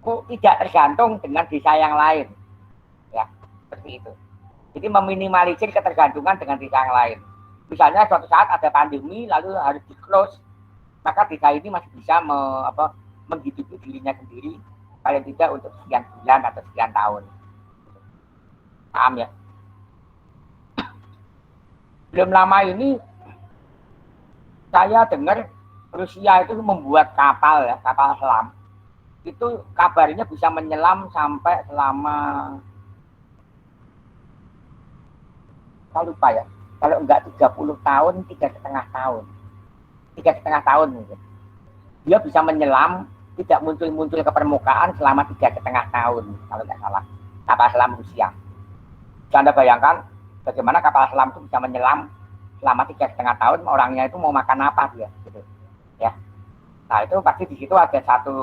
tidak tergantung dengan desa yang lain, ya seperti itu. Jadi meminimalisir ketergantungan dengan desa yang lain. Misalnya suatu saat ada pandemi lalu harus di close, maka desa ini masih bisa menghidupi dirinya sendiri, paling tidak untuk sekian bulan atau sekian tahun. Paham ya? Belum lama ini saya dengar Rusia itu membuat kapal ya, kapal selam. Itu kabarnya bisa menyelam sampai selama, saya lupa ya, kalau enggak 30 tahun, 3,5 tahun. 3,5 tahun mungkin. Dia bisa menyelam, tidak muncul ke permukaan selama 3,5 tahun, kalau enggak salah. Kapal selam Rusia. Anda bayangkan bagaimana kapal selam itu bisa menyelam selama 3,5 tahun, orangnya itu mau makan apa dia, gitu, ya. Nah itu pasti di situ ada satu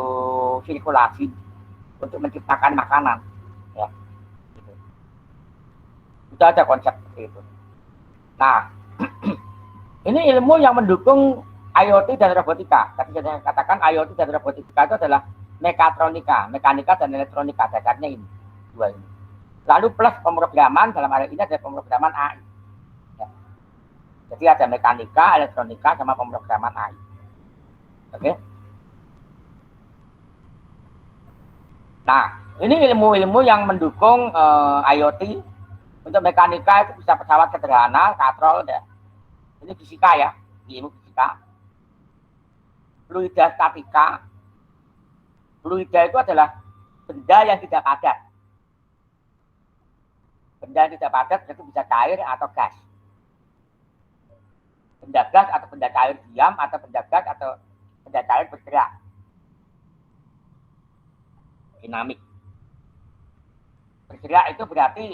sirkulasi untuk menciptakan makanan, ya. Gitu. Itu ada konsep seperti itu. Nah, ini ilmu yang mendukung IoT dan robotika. Tadi saya katakan IoT dan robotika itu adalah mekatronika, mekanika dan elektronika, dasarnya ini dua ini. Lalu plus pemrograman, dalam hal ini ada pemrograman AI. Ya. Jadi ada mekanika, elektronika, sama pemrograman AI. Oke. Nah, ini ilmu-ilmu yang mendukung IoT. Untuk mekanika itu bisa pesawat sederhana, katrol, ya. Ini fisika ya, ilmu fisika. Fluida statika. Fluida itu adalah benda yang tidak padat. Benda yang tidak padat itu bisa cair atau gas. Benda gas atau benda cair diam, atau benda gas atau benda cair bergerak. Dinamik. Bergerak itu berarti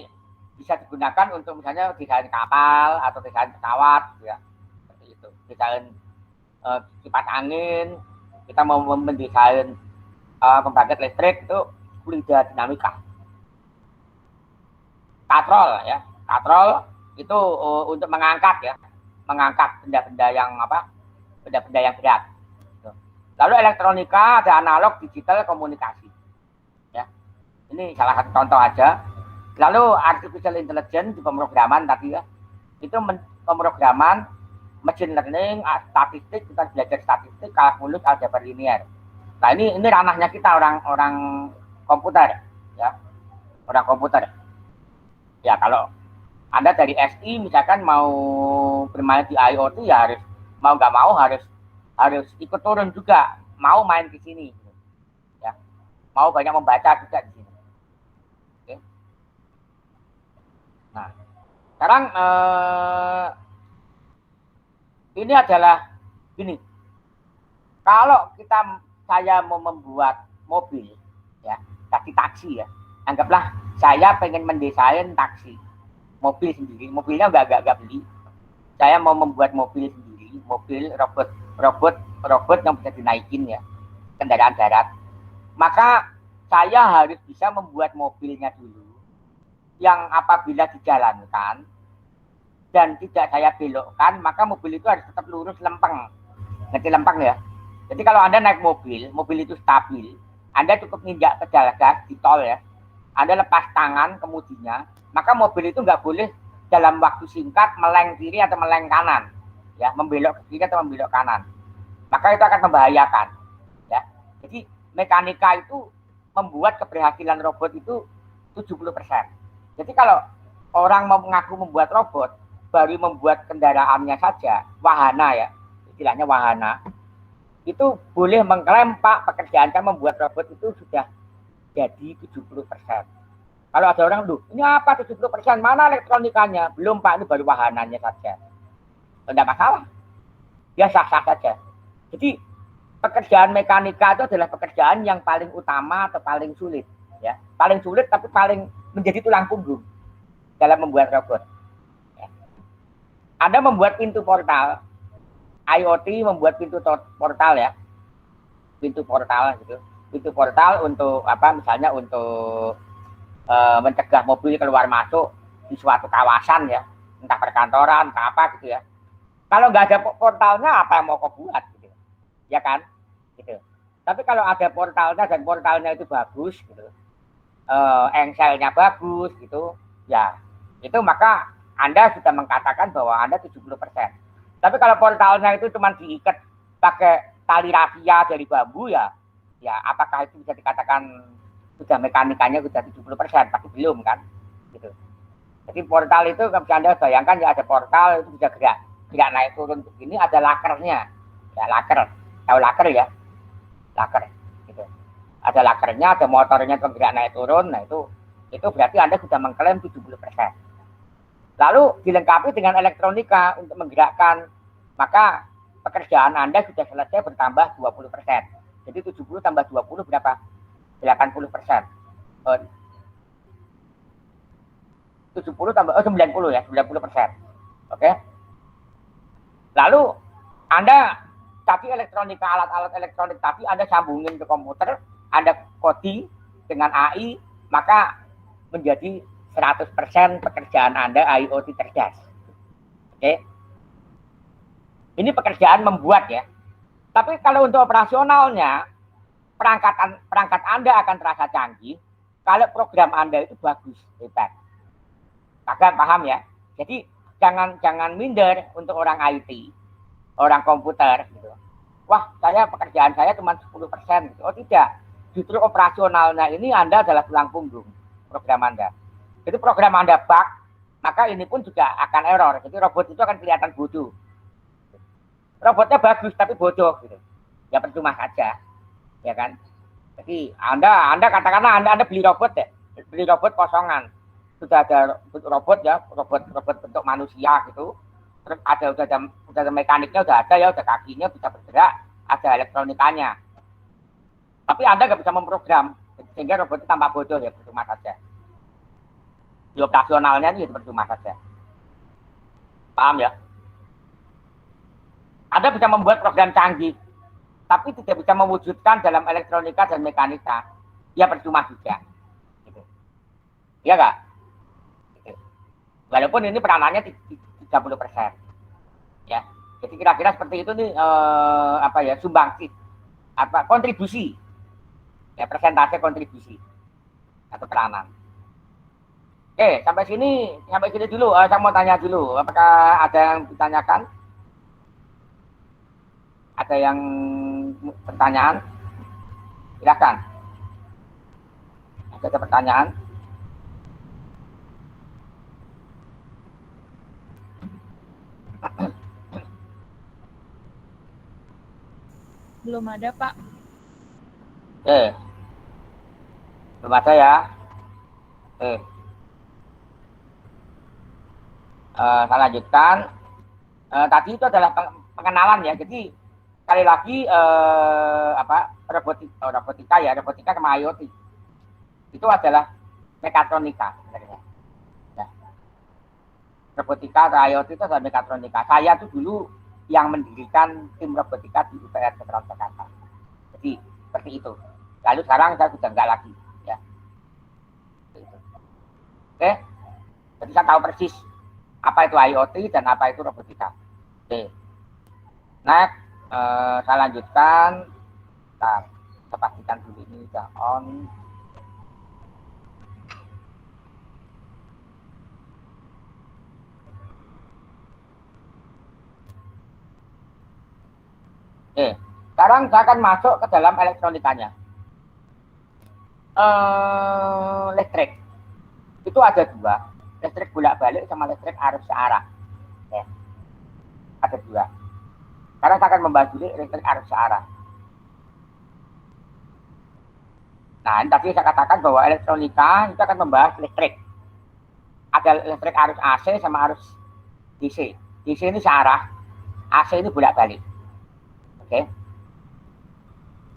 bisa digunakan untuk misalnya desain kapal atau desain pesawat, ya. Seperti itu. Desain kipas angin, kita mau mendesain pembangkit listrik, itu fluida dinamika. Katrol ya, katrol itu untuk mengangkat ya, mengangkat benda-benda yang apa, benda-benda yang berat. Lalu elektronika ada analog, digital, komunikasi. Ya, ini salah satu contoh aja. Lalu artificial intelligence di pemrograman tadi ya, itu pemrograman, machine learning, statistik, kita belajar statistik, kalkulus, aljabar linear. Nah ini ranahnya kita orang komputer, ya, orang komputer. Ya kalau Anda dari SI misalkan mau bermain di IoT ya harus mau nggak mau harus ikut turun juga, mau main di sini, ya, mau banyak membaca juga di sini. Oke. Nah sekarang ini adalah gini, kalau saya mau membuat mobil, ya, taksi ya, anggaplah saya pengen mendesain taksi, mobil sendiri, mobilnya nggak beli, saya mau membuat mobil sendiri, mobil robot yang bisa dinaikin ya, kendaraan darat, maka saya harus bisa membuat mobilnya dulu, yang apabila dijalankan dan tidak saya belokkan, maka mobil itu harus tetap lurus lempeng. Ngerti lempeng ya? Jadi kalau Anda naik mobil itu stabil, Anda cukup nginjak pedal gas di tol ya, Anda lepas tangan kemudinya, maka mobil itu nggak boleh dalam waktu singkat meleng kiri atau meleng kanan, ya, membelok ke kiri atau membelok kanan. Maka itu akan membahayakan, ya. Jadi mekanika itu membuat keberhasilan robot itu 70%. Jadi kalau orang mau mengaku membuat robot, baru membuat kendaraannya saja, wahana ya, istilahnya wahana, itu boleh mengklaim, Pak, pekerjaan saya membuat robot itu sudah jadi 70%. Kalau ada orang, ini apa 70%? Mana elektronikanya? Belum, Pak, ini baru wahananya saja. Tidak masalah. Ya sah-sah saja. Jadi pekerjaan mekanika itu adalah pekerjaan yang paling utama atau paling sulit. Ya, paling sulit tapi paling menjadi tulang punggung dalam membuat robot. Ya. Anda membuat pintu portal, IoT membuat pintu portal ya, pintu portal gitu, pintu portal untuk apa, misalnya untuk mencegah mobil keluar masuk di suatu kawasan ya, entah perkantoran, entah apa gitu ya. Kalau nggak ada portalnya, apa yang mau kau buat gitu, ya kan, gitu. Tapi kalau ada portalnya dan portalnya itu bagus gitu, engselnya bagus gitu, ya itu maka Anda sudah mengatakan bahwa Anda 70%. Tapi kalau portalnya itu cuma diikat pakai tali rafia dari bambu ya apakah itu bisa dikatakan sudah mekanikanya sudah 70%? Pasti belum kan, gitu. Jadi portal itu kalau Anda bayangkan ya, ada portal itu bisa gerak naik turun begini, ada lakernya, ya laker, tahu laker ya, laker, gitu. Ada lakernya, ada motornya untuk gerak naik turun, nah itu berarti Anda sudah mengklaim 70%. Lalu dilengkapi dengan elektronika untuk menggerakkan, maka pekerjaan Anda sudah selesai bertambah 20%. Jadi 70 tambah 20 berapa? 80%. 70 tambah 90 ya, 90%. Oke. Lalu Anda tapi elektronika, alat-alat elektronik tapi Anda sambungin ke komputer, Anda coding dengan AI, maka menjadi 100% pekerjaan Anda IoT cerdas. Oke. Ini pekerjaan membuat ya. Tapi kalau untuk operasionalnya, perangkat Anda akan terasa canggih kalau program Anda itu bagus, hebat. Kagak paham ya? Jadi jangan minder untuk orang IT, orang komputer gitu. Wah, pekerjaan saya cuma 10% gitu. Oh tidak. Justru operasionalnya ini Anda adalah tulang punggung program Anda. Jadi program Anda bug, maka ini pun juga akan error. Jadi robot itu akan kelihatan bodoh. Robotnya bagus tapi bodoh gitu. Ya percuma saja. Ya kan? Jadi Anda katakanlah Anda beli robot ya. Beli robot kosongan. Sudah ada robot ya, robot bentuk manusia gitu. Terus udah ada mekaniknya, udah ada ya, udah kakinya bisa bergerak, ada elektronikanya. Tapi Anda nggak bisa memprogram, sehingga robot itu tambah bodoh ya, percuma saja. Di operasionalnya itu percuma saja. Paham ya? Anda bisa membuat program canggih, tapi tidak bisa mewujudkan dalam elektronika dan mekanika. Ya percuma juga. Gitu. Iya nggak? Gitu. Walaupun ini peranannya 30%. Jadi kira-kira seperti itu nih sumbangsi kontribusi ya, persentase kontribusi atau peranan. Oke, sampai sini dulu. Saya mau tanya dulu, apakah ada yang ditanyakan? Ada yang pertanyaan? Silakan. Ada pertanyaan? Belum ada, Pak. Belum ada ya. Saya lanjutkan. Tadi itu adalah pengenalan ya. Jadi sekali lagi robotika sama IoT itu adalah mekatronika sebenarnya. Ya. Robotika atau IoT itu adalah mekatronika. Saya tuh dulu yang mendirikan tim robotika di UPR Veteran Jakarta. Jadi seperti itu. Lalu sekarang saya sudah enggak lagi. Ya. Oke. Jadi saya tahu persis apa itu IoT dan apa itu robotika. Oke. Next, saya lanjutkan. Kita pastikan dulu ini sudah on. Oke. Sekarang saya akan masuk ke dalam elektronikanya. Listrik itu ada dua, listrik bolak-balik sama listrik arus searah. Ya. Ada dua. Sekarang saya akan membahas dulu listrik arus searah. Nah, ini tadi saya katakan bahwa elektronika itu akan membahas listrik. Ada listrik arus AC sama arus DC. DC ini searah, AC ini bolak-balik. Oke.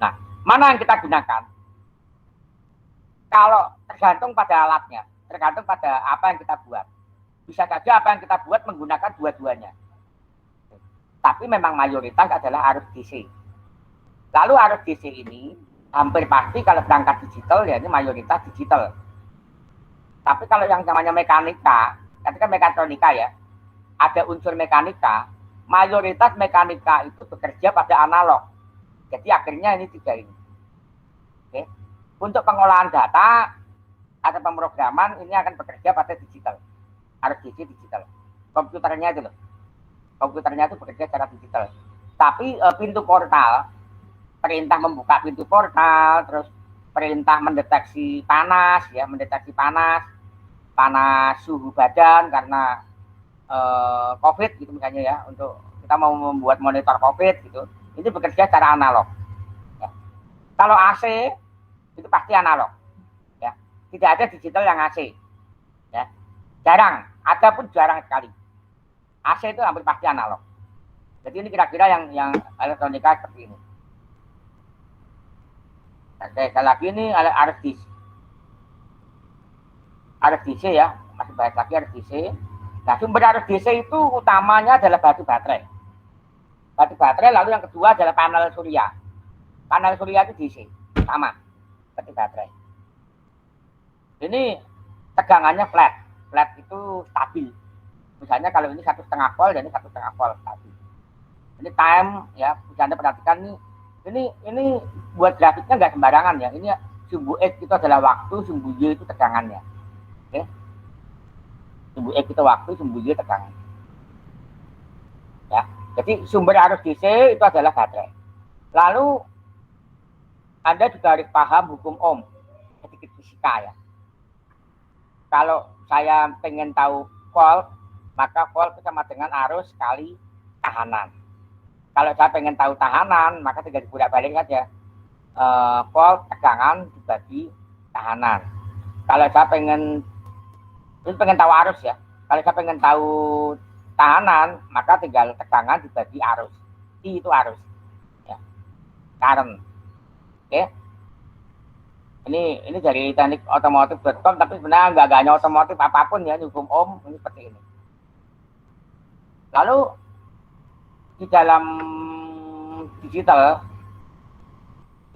Nah, mana yang kita gunakan? Kalau tergantung pada alatnya, tergantung pada apa yang kita buat. Bisa saja apa yang kita buat menggunakan dua-duanya. Tapi memang mayoritas adalah arus DC. Lalu arus DC ini hampir pasti kalau berangkat digital ya ini mayoritas digital. Tapi kalau yang namanya mekanika, ketika mekatronika ya, ada unsur mekanika, mayoritas mekanika itu bekerja pada analog. Jadi akhirnya ini tiga ini. Oke. Untuk pengolahan data atau pemrograman ini akan bekerja pada digital, harus digital. Komputernya itu loh, komputernya itu bekerja secara digital. Tapi pintu portal, perintah membuka pintu portal, terus perintah mendeteksi panas, ya mendeteksi panas suhu badan karena COVID gitu misalnya ya, untuk kita mau membuat monitor COVID gitu, itu bekerja secara analog. Ya. Kalau AC itu pasti analog, ya. Tidak ada digital yang AC, ya. Jarang, ada pun jarang sekali. AC itu hampir pasti analog. Jadi ini kira-kira yang elektronika seperti ini. Oke, sekali lagi ini arus DC ya, masih bahas lagi arus DC. Nah, sumber arus DC itu utamanya adalah batu baterai. Batu baterai, lalu yang kedua adalah panel surya. Panel surya itu DC, sama. Baterai. Ini tegangannya flat itu stabil. Misalnya kalau ini 1,5 volt dan ini 1,5 volt stabil. Ini time ya, bisa Anda perhatikan ini buat grafiknya nggak sembarangan ya. Ini sumbu X itu adalah waktu, sumbu Y itu tegangannya. Oke. Sumbu X itu waktu, sumbu Y tegangan. Ya, jadi sumber arus DC itu adalah baterai. Lalu Anda juga harus paham hukum Ohm, sedikit fisika ya. Kalau saya pengen tahu volt, maka volt itu sama dengan arus kali tahanan. Kalau saya pengen tahu tahanan, maka tinggal dibolak-balik saja. Volt tegangan dibagi tahanan. Kalau saya pengen tahu arus ya. Kalau saya pengen tahu tahanan, maka tinggal tegangan dibagi arus. I itu arus. Ya. Current. Oke. Ini dari teknik otomotif.com, tapi sebenarnya nggak hanya otomotif apapun ya, hukum Ohm ini seperti ini. Lalu di dalam digital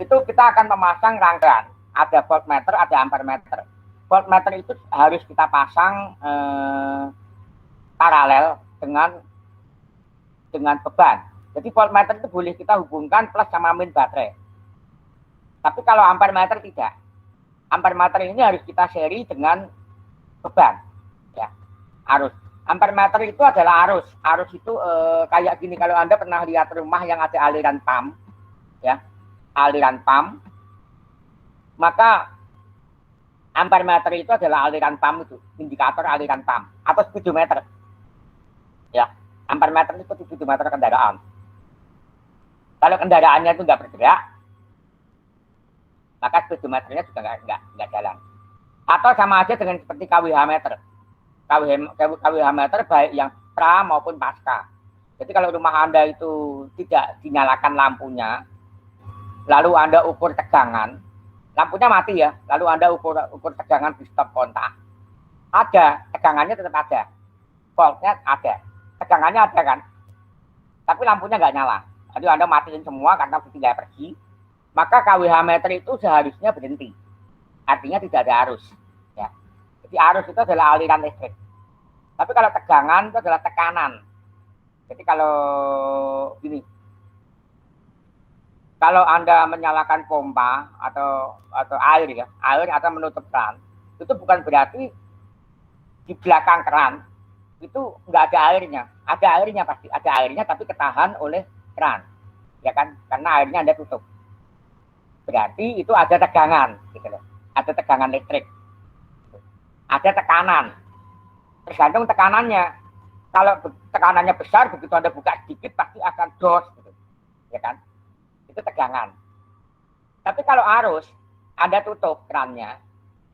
itu kita akan memasang rangkaian, ada voltmeter, ada ampermeter. Voltmeter itu harus kita pasang paralel dengan dengan beban. Jadi voltmeter itu boleh kita hubungkan plus sama min baterai. Tapi kalau ampermeter tidak. Ampermeter ini harus kita seri dengan beban. Ya, arus. Ampermeter itu adalah arus. Arus itu kayak gini. Kalau Anda pernah lihat rumah yang ada aliran pump, ya, aliran pump, maka ampermeter itu adalah aliran pump itu, indikator aliran pump, atau speedometer. Ya, ampermeter itu speedometer kendaraan. Kalau kendaraannya itu nggak bergerak, maka speedometernya juga nggak jalan. Atau sama aja dengan seperti KWH meter. KWH meter baik yang pra maupun pasca. Jadi kalau rumah Anda itu tidak dinyalakan lampunya, lalu Anda ukur tegangan, lampunya mati ya, lalu Anda ukur tegangan di stop kontak, ada, tegangannya tetap ada, voltnya ada, tegangannya ada kan, tapi lampunya nggak nyala. Jadi Anda matiin semua karena tidak pergi, maka KWH meter itu seharusnya berhenti, artinya tidak ada arus. Ya. Jadi arus itu adalah aliran listrik. Tapi kalau tegangan itu adalah tekanan. Jadi kalau gini, kalau Anda menyalakan pompa atau air ya, air atau menutup keran, itu bukan berarti di belakang keran itu nggak ada airnya. Ada airnya pasti, ada airnya tapi ketahan oleh keran, ya kan? Karena airnya Anda tutup. Berarti itu ada tegangan, gitu loh. Ada tegangan listrik, ada tekanan. Tergantung tekanannya. Kalau tekanannya besar, begitu Anda buka sedikit pasti akan dos, gitu, ya kan? Itu tegangan. Tapi kalau arus, Anda tutup kerannya,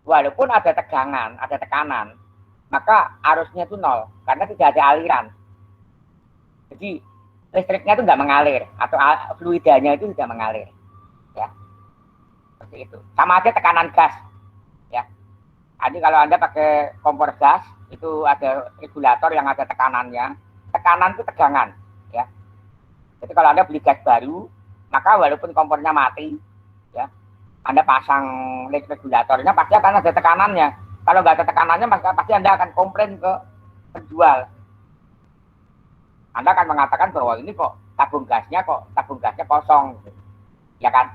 walaupun ada tegangan, ada tekanan, maka arusnya itu nol, karena tidak ada aliran. Jadi listriknya itu nggak mengalir, atau fluidanya itu tidak mengalir. Ya, seperti itu. Sama aja tekanan gas. Ya, jadi kalau Anda pakai kompor gas, itu ada regulator yang ada tekanannya. Tekanan itu tegangan. Ya, jadi kalau Anda beli gas baru, maka walaupun kompornya mati, ya, Anda pasang regulatornya pasti akan ada tekanannya. Kalau nggak ada tekanannya, maka pasti Anda akan komplain ke penjual. Anda akan mengatakan bahwa ini kok tabung gasnya kosong, ya kan?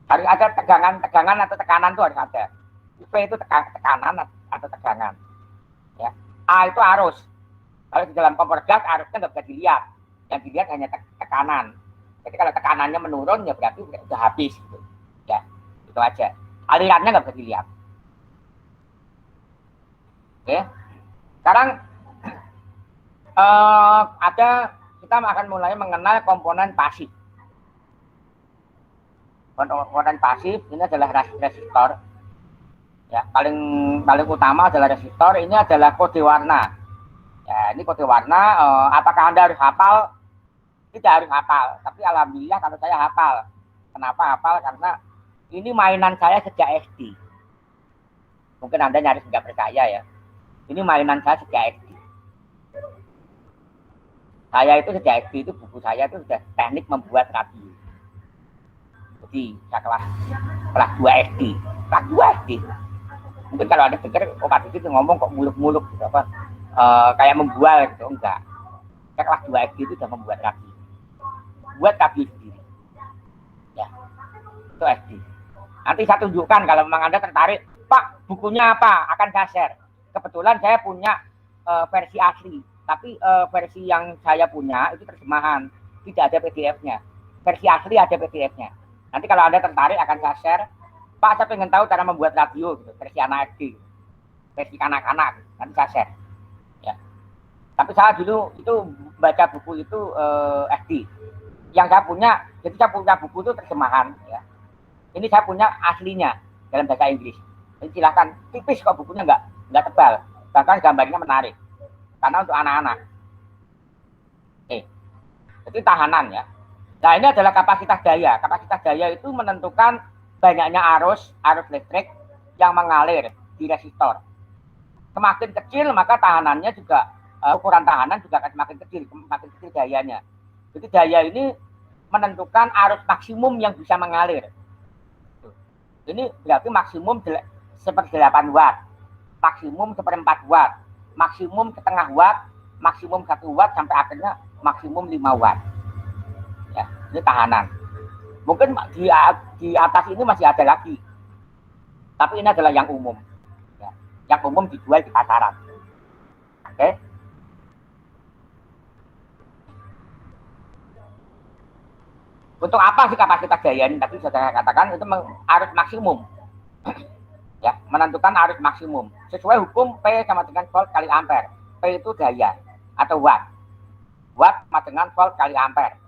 Harus ada tegangan atau tekanan itu harus ada. P itu tekanan atau tegangan. Ya. A itu arus. Kalau di dalam kompor gas arusnya nggak bisa dilihat, yang dilihat hanya tekanan. Jadi kalau tekanannya menurun ya berarti sudah habis gitu. Ya, itu aja. Alirannya nggak bisa dilihat. Oke. Sekarang kita akan mulai mengenal komponen pasif. Komponen pasif ini adalah resistor. Ya, paling utama adalah resistor. Ini adalah kode warna. Ya, ini kode warna. Apakah Anda harus hafal? Tidak harus hafal, tapi alhamdulillah kalau saya hafal. Kenapa hafal? Karena ini mainan saya sejak SD. Mungkin Anda nyaris nggak percaya ya. Ini mainan saya sejak SD. Saya itu sejak SD itu buku saya itu sudah teknik membuat radio. Jadi saya kelas 2 SD. Kelas 2 SD. Mungkin kalau Anda dengar, Pak Didi ngomong kok muluk-muluk gitu apa, kayak membual gitu, enggak. Saya kelas 2 SD itu sudah membuat radio. Buat radio sendiri. Ya. Itu SD. Nanti saya tunjukkan kalau memang Anda tertarik, Pak, bukunya apa? Akan saya share. Kebetulan saya punya versi asli, tapi versi yang saya punya itu terjemahan, tidak ada PDF-nya. Versi asli ada PDF-nya. Nanti kalau Anda tertarik akan saya share. Pak, saya pengen tahu cara membuat radio, gitu, versi anak SD, versi anak-anak, nanti saya share. Ya. Tapi saya dulu itu baca buku itu SD. Yang saya punya, jadi saya punya buku itu terjemahan. Ya. Ini saya punya aslinya dalam bahasa Inggris. Jadi silakan, tipis kok bukunya nggak tebal, bahkan gambarnya menarik. Karena untuk anak-anak. Jadi tahanan ya. Nah ini adalah kapasitas daya. Kapasitas daya itu menentukan banyaknya arus listrik yang mengalir di resistor. Semakin kecil maka tahanannya juga, ukuran tahanan juga akan semakin kecil dayanya. Jadi daya ini menentukan arus maksimum yang bisa mengalir. Ini berarti maksimum 1/8 watt, maksimum 1/4 watt, maksimum setengah watt, maksimum 1 watt sampai akhirnya maksimum 5 watt. Ya, ini tahanan. Mungkin di atas ini masih ada lagi. Tapi ini adalah yang umum. Ya, yang umum dijual di pasaran. Oke. Untuk apa sih kapasitas daya ini? Tadi saya katakan itu arus maksimum. Ya, menentukan arus maksimum. Sesuai hukum P sama dengan volt kali ampere. P itu daya atau watt. Watt sama dengan volt kali ampere.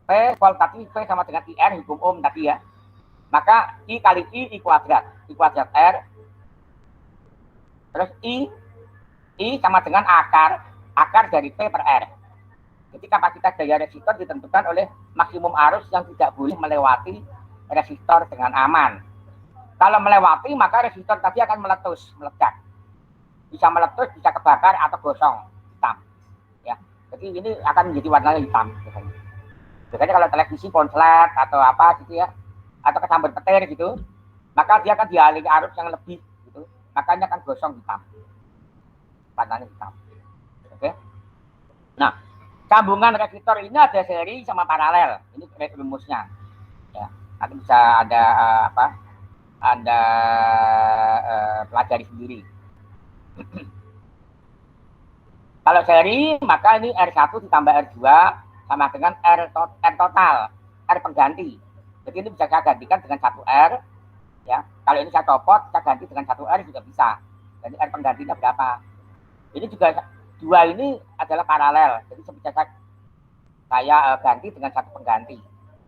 P volt tadi P sama dengan IR hukum Ohm tadi ya. Maka I kali I kuadrat. I kuadrat R. Terus I sama dengan akar dari P per R. Jadi kapasitas daya resistor ditentukan oleh maksimum arus yang tidak boleh melewati resistor dengan aman. Kalau melewati, maka resistor tadi akan meledak. Bisa meletus, bisa kebakar atau gosong, hitam. Ya, jadi ini akan menjadi warnanya hitam. Biasanya kalau televisi konslet atau apa gitu ya, atau kesambar petir gitu, maka dia akan dialiri arus yang lebih gitu, makanya akan gosong hitam. Warnanya hitam. Oke. Nah, sambungan resistor ini ada seri sama paralel. Ini rumusnya. Ya, nanti bisa ada Anda pelajari sendiri. Kalau seri, maka ini R1 ditambah R2 sama dengan R total, R pengganti. Jadi ini bisa saya gantikan dengan 1R. Ya, kalau ini saya copot, saya ganti dengan 1R juga bisa. Jadi R penggantinya berapa? Ini juga dua ini adalah paralel. Jadi bisa saya ganti dengan satu pengganti.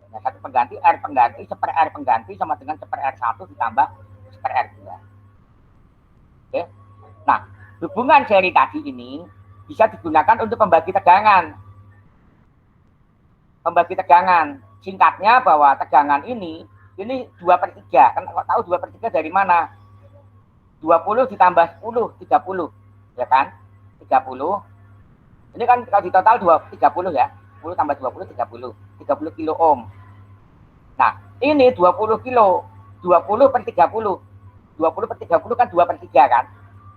Nah, satu pengganti R pengganti, seper R pengganti sama dengan seper R1 ditambah seper R2. Oke. Nah, hubungan seri tadi ini bisa digunakan untuk pembagi tegangan. Pembagi tegangan. Singkatnya bahwa tegangan ini 2/3. Kan tahu 2/3 dari mana? 20 ditambah 10, 30. Ya kan? 30. Ini kan kalau di total 30 ya. 10 tambah 20, 30. 30 kilo ohm. Nah, ini 20 kilo. 20 per 30. 20 per 30 kan 2/3 kan?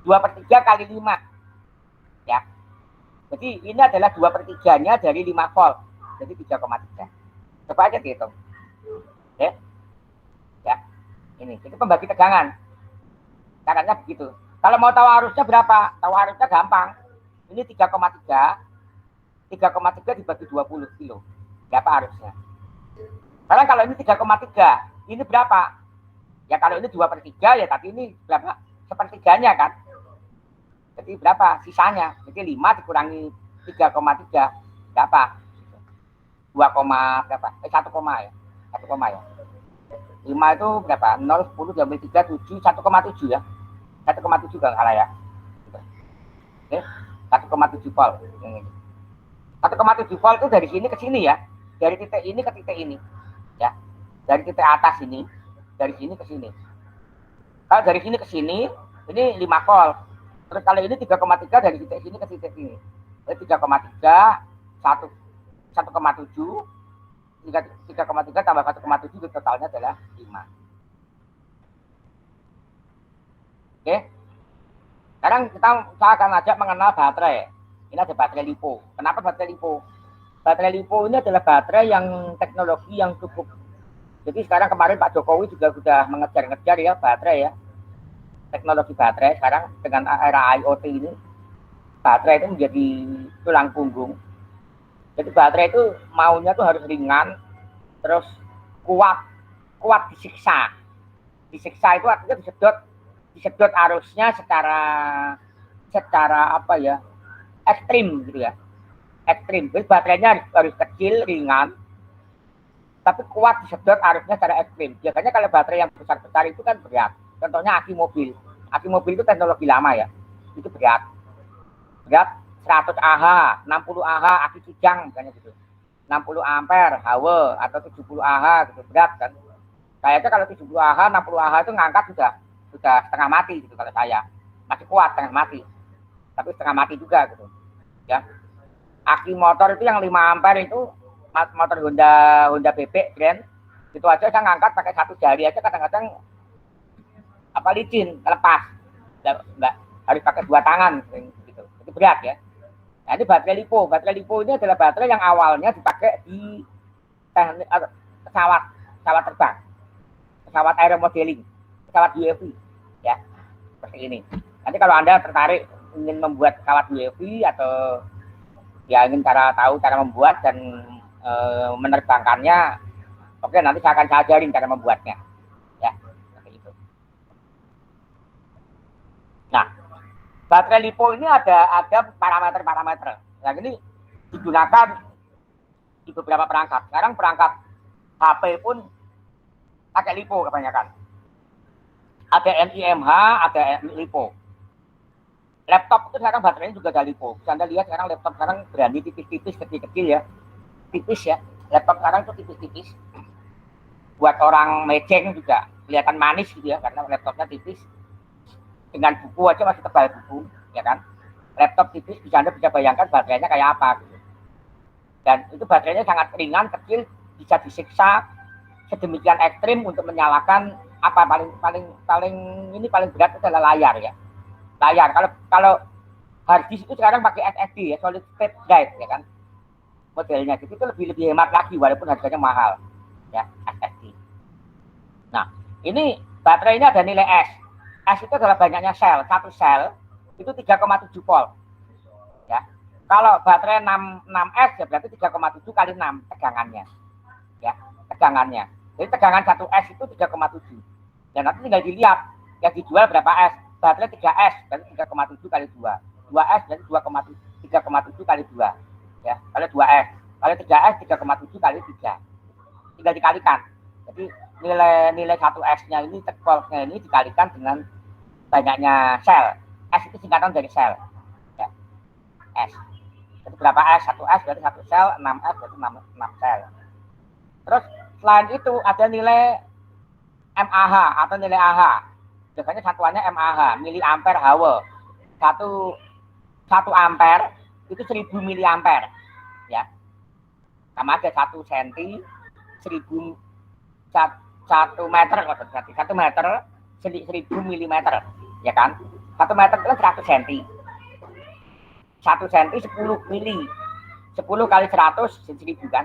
2/3 kali 5. Ya. Jadi ini adalah 2/3-nya dari 5 volt. Jadi 3,3. Coba aja dihitung. Oke. Ya. Ini pembagi tegangan. Caranya begitu. Kalau mau tahu arusnya berapa? Tahu arusnya gampang. Ini 3,3. 3,3 dibagi 20 kilo. Berapa arusnya? Karena kalau ini 3,3, ini berapa? Ya kalau ini 2/3 ya, tapi ini berapa? Sepertiganya kan? Jadi berapa sisanya? Jadi 5 dikurangi 3,3 berapa? 2, berapa? 1, ya. 1, ya. 5 itu berapa? 0, 10, 23, 7, 1,7 ya. 1,7 kalau salah ya. Oke. 1,7 volt. 1,7 volt itu dari sini ke sini ya. Dari titik ini ke titik ini. Ya. Dari titik atas ini, dari sini ke sini. Kalau dari sini ke sini, ini 5 volt. Terus kalau ini 3,3 dari titik sini ke titik sini. Jadi 3,3, 1,7, 3,3 tambah 1,7 totalnya adalah 5. Oke. Sekarang saya akan ajak mengenal baterai. Ini ada baterai LiPo. Kenapa baterai LiPo? Baterai LiPo ini adalah baterai yang teknologi yang cukup. Jadi sekarang kemarin Pak Jokowi juga sudah mengejar-ngejar ya baterai ya. Teknologi baterai sekarang dengan era IoT ini, baterai itu menjadi tulang punggung. Jadi baterai itu maunya tuh harus ringan, terus kuat disiksa. Disiksa itu artinya disedot arusnya secara apa ya, ekstrim gitu ya, ekstrim. Jadi baterainya harus kecil, ringan, tapi kuat disedot arusnya secara ekstrim. Biasanya kalau baterai yang besar-besar itu kan berat. Contohnya aki mobil. Aki mobil itu teknologi lama ya, itu berat 100 Ah, 60 Ah, aki kijang misalnya gitu. 60 ampere, hawa atau 70 Ah gitu, berat kan. Kayaknya kalau 70 Ah, 60 Ah itu ngangkat sudah setengah mati gitu kalau saya. Masih kuat setengah mati. Tapi setengah mati juga gitu. Ya. Aki motor itu yang 5 ampere itu motor Honda bebek Grand. Itu aja saya ngangkat pakai satu jari aja kadang-kadang licin, lepas. Enggak harus pakai 2 tangan gitu. Itu berat ya. Nah, ini baterai lipo. Baterai lipo ini adalah baterai yang awalnya dipakai di teknik pesawat terbang, pesawat aeromodeling, pesawat UAV, ya seperti ini. Nanti kalau Anda tertarik ingin membuat pesawat UAV atau ya ingin tahu cara membuat dan menerbangkannya, oke, nanti saya akan ajarin cara membuatnya, ya seperti itu. Nah, baterai lipo ini ada parameter. Yang ini digunakan di beberapa perangkat. Sekarang perangkat HP pun pakai lipo kebanyakan. Ada NIMH, ada lipo. Laptop itu sekarang baterainya juga ada lipo. Bisa Anda lihat sekarang laptop sekarang berani tipis-tipis, kecil-kecil ya. Tipis ya. Laptop sekarang itu tipis-tipis. Buat orang mejeng juga kelihatan manis gitu ya, karena laptopnya tipis. Dengan buku aja masih tebal buku, ya kan? Laptop tipis, Anda bisa bayangkan baterainya kayak apa gitu. Dan itu baterainya sangat ringan, kecil, bisa disiksa sedemikian ekstrim untuk menyalakan apa paling berat adalah layar ya. Layar. Kalau hard disk itu sekarang pakai SSD ya, solid state drive ya kan. Modelnya gitu itu lebih hemat lagi walaupun harganya mahal ya, SSD. Nah, ini baterai ini ada nilai S. S itu adalah banyaknya sel. Satu sel itu 3,7 volt. Ya. Kalau baterai 6S ya berarti 3,7 kali 6 tegangannya. Ya, tegangannya. Jadi tegangan 1S itu 3,7. Dan nanti tinggal dilihat yang dijual berapa S. Baterai 3S berarti 3,7 kali 2. 2S berarti 3,7 kali 2. Ya, kalau 2S. Kalau 3S 3,7 kali 3. Tinggal dikalikan. Jadi nilai 1S-nya ini, voltnya ini dikalikan dengan banyaknya sel. S itu singkatan dari sel. Ya. S. Jadi berapa S? 1S berarti 1 sel, 6S berarti 6 sel. Terus selain itu ada nilai mAh atau nilai Ah. Biasanya satuannya mAh, miliampere hour. 1 ampere itu 1000 miliampere. Ya. Sama aja 1 cm 1000 1 meter, 1 meter 1000 milimeter, ya kan? 1 meter itu 100 cm. 1 cm 10 mili. 10 kali 100 1000 kan?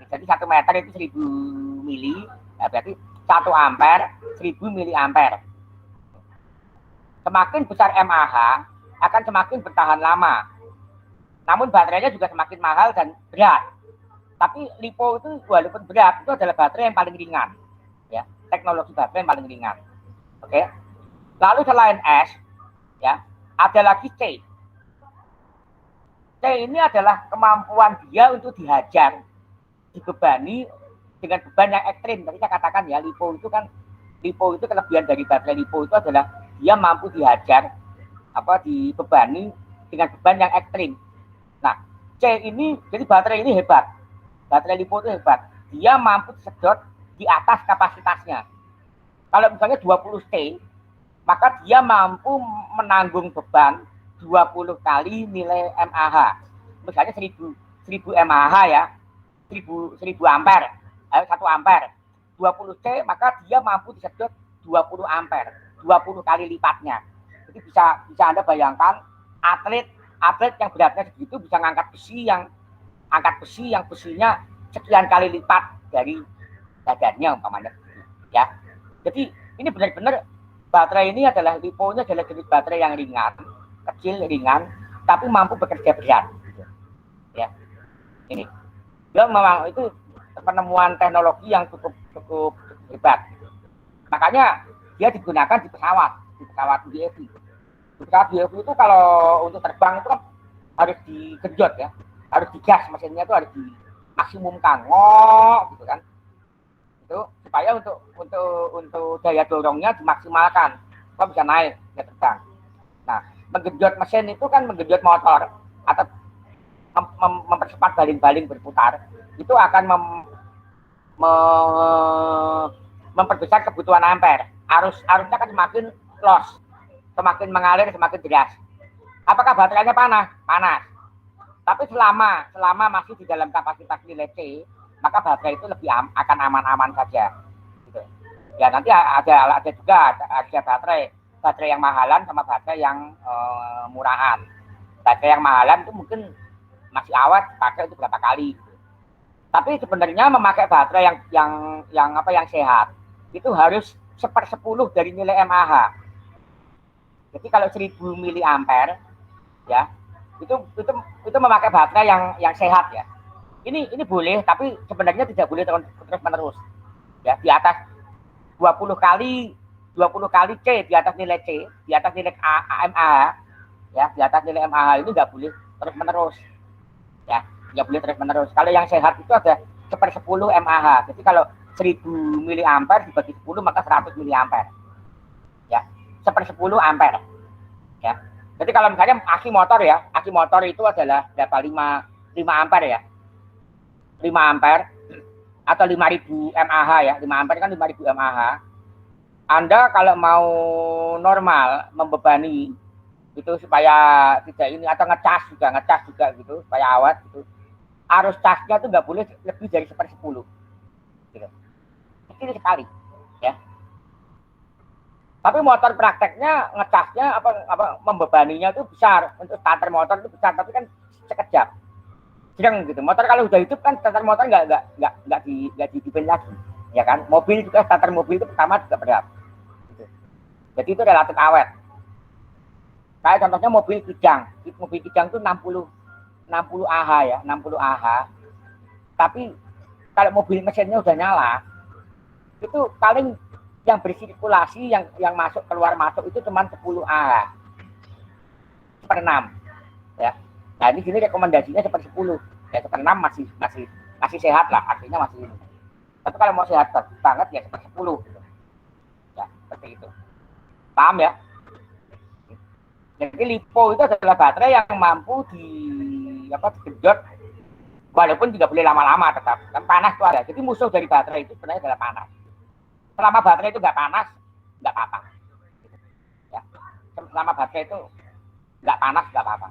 Jadi 1 meter itu 1000 mili, ya berarti 1 ampere 1000 miliampere. Semakin besar mAh akan semakin bertahan lama. Namun baterainya juga semakin mahal dan berat. Tapi lipo itu walaupun berat itu adalah baterai yang paling ringan, ya, teknologi baterai yang paling ringan. Oke. Lalu selain S, ya, ada lagi C. C ini adalah kemampuan dia untuk dihajar, dibebani dengan beban yang ekstrim. Tadi saya katakan ya, lipo itu kelebihan dari baterai lipo itu adalah dia mampu dihajar, dibebani dengan beban yang ekstrim. Nah, C ini, jadi baterai ini hebat. Baterai lipo itu hebat. Dia mampu disedot di atas kapasitasnya. Kalau misalnya 20 T, maka dia mampu menanggung beban 20 kali nilai mAh. Misalnya 1000 mAh ya, 1000 ampere, 1 ampere. 20 T, maka dia mampu disedot 20 ampere, 20 kali lipatnya. Jadi bisa Anda bayangkan atlet yang beratnya segitu bisa ngangkat besi yang besinya sekian kali lipat dari badannya umpamanya, ya. Jadi ini benar-benar baterai ini adalah liponya adalah jenis baterai yang ringan, tapi mampu bekerja berat, ya. Ini dia memang itu penemuan teknologi yang cukup hebat. Makanya dia digunakan di pesawat UAV. Pesawat UAV itu kalau untuk terbang itu kan harus digenjot ya, harus digas, mesinnya itu harus dimaksimumkan, gitu kan. Itu supaya untuk daya dorongnya dimaksimalkan, supaya bisa naik, bisa terbang. Nah, menggenjot mesin itu kan menggenjot motor atau mempercepat baling-baling berputar, itu akan memperbesar kebutuhan ampere. Arusnya kan semakin loss, semakin mengalir, semakin deras. Apakah baterainya panas? Panas. Tapi selama masih di dalam kapasitas nilai C, maka baterai itu akan aman-aman saja. Gitu. Ya nanti ada juga ada baterai yang mahalan sama baterai yang murahan. baterai yang mahalan itu mungkin masih awet pakai itu berapa kali. Tapi sebenarnya memakai baterai yang sehat itu harus 1/10 dari nilai mAh. Jadi kalau 1000 mAh ya, itu memakai baterai yang sehat ya. Ini boleh, tapi sebenarnya tidak boleh terus menerus. Ya, di atas 20 kali C, di atas nilai C, di atas nilai mAh ya, di atas nilai mAh itu nggak boleh terus menerus. Ya, nggak boleh terus menerus. Kalau yang sehat itu ada 1/10 mAh. Jadi kalau 1000 mAh dibagi 10 maka 100 mAh. Ya, 1/10 ampere. Ya. Jadi kalau misalnya aki motor itu adalah berapa? 5 ampere ya. 5 ampere atau 5000 mAh ya. 5 ampere kan 5000 mAh. Anda kalau mau normal membebani itu supaya tidak ini atau ngecas juga gitu supaya awet gitu, arus casnya itu nggak boleh lebih dari 1/10 gitu. Kecil sekali ya. Tapi motor prakteknya ngecasnya apa membebaninya itu besar. Untuk starter motor itu besar, tapi kan sekejap sedang gitu. Motor kalau udah hidup kan starter motor nggak dihidupin lagi ya kan. Mobil juga, starter mobil itu pertama juga berat gitu. Jadi itu relatif awet. Kayak contohnya mobil kijang itu 60 Ah ya, 60 Ah. Tapi kalau mobil mesinnya udah nyala, itu paling yang bersirkulasi yang masuk keluar masuk itu cuma 10 Ah per 6 ya. Nah ini sini rekomendasinya 1/10 ya, 1/6 masih sehat lah, artinya masih ini. Tapi kalau mau sehat banget ya 1/10 gitu. Ya seperti itu, paham ya. Jadi lipo itu adalah baterai yang mampu digenjot walaupun tidak boleh lama-lama, tetap kan panas itu ada. Jadi musuh dari baterai itu sebenarnya adalah panas. Selama baterai itu nggak panas, nggak apa-apa. Ya. Selama baterai itu nggak panas, nggak apa-apa.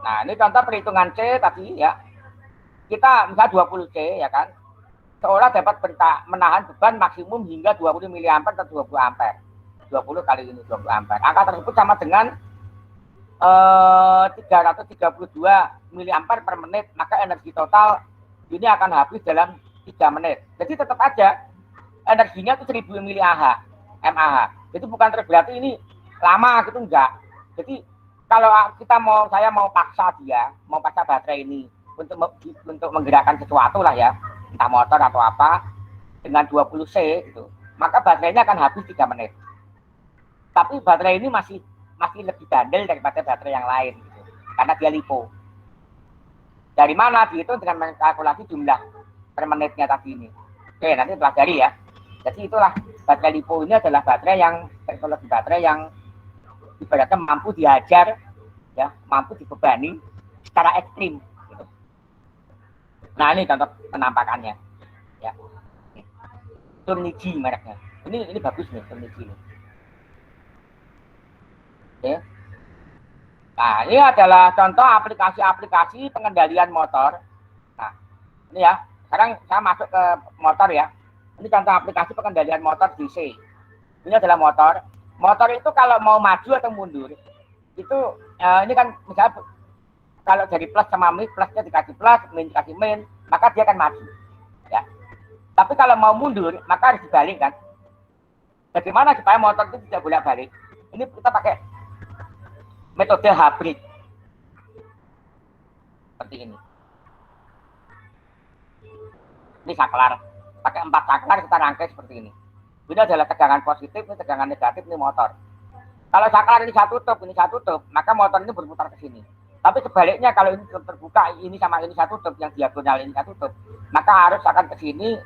Nah ini contoh perhitungan C tadi ya. Kita misalnya 20 C ya kan, seolah dapat menahan beban maksimum hingga 20 mA atau 20 ampere. 20 kali ini 20 ampere. Angka tersebut sama dengan 332 mAh per menit, maka energi total ini akan habis dalam 3 menit. Jadi tetap aja energinya itu 1000 mAh. Jadi bukan berarti ini lama gitu, enggak. Jadi kalau saya mau paksa baterai ini untuk menggerakkan sesuatu lah ya, entah motor atau apa, dengan 20 C gitu, maka baterainya akan habis 3 menit. Tapi baterai ini masih lebih bandel daripada baterai yang lain gitu, karena dia lipo. Dari mana? Dihitung dengan mengkalkulasi jumlah per menitnya tadi ini. Oke, nanti pelajari ya. Jadi itulah baterai lipo ini adalah teknologi baterai yang ibaratnya mampu dihajar, ya, mampu dibebani secara ekstrim. Gitu. Nah ini contoh penampakannya, ya. Turnigi mereknya. Ini bagus nih Turnigi ini. Oke. Nah ini adalah contoh aplikasi pengendalian motor. Nah ini ya. Sekarang saya masuk ke motor ya. Ini contoh aplikasi pengendalian motor DC. Ini adalah motor. Motor itu kalau mau maju atau mundur, itu ini kan misalnya kalau dari plus sama min, plusnya dikasih plus, min dikasih min, maka dia akan maju. Ya. Tapi kalau mau mundur, maka harus dibalik kan. Bagaimana supaya motor itu tidak bolak-balik? Ini kita pakai metode hybrid. Seperti ini. Ini saklar. Pakai 4 saklar kita rangkai seperti ini. Ini adalah tegangan positif, ini tegangan negatif, ini motor. Kalau saklar ini saya tutup, maka motor ini berputar ke sini. Tapi sebaliknya kalau ini terbuka, ini sama ini saya tutup, yang diagonal ini saya tutup, maka harus akan ke sini,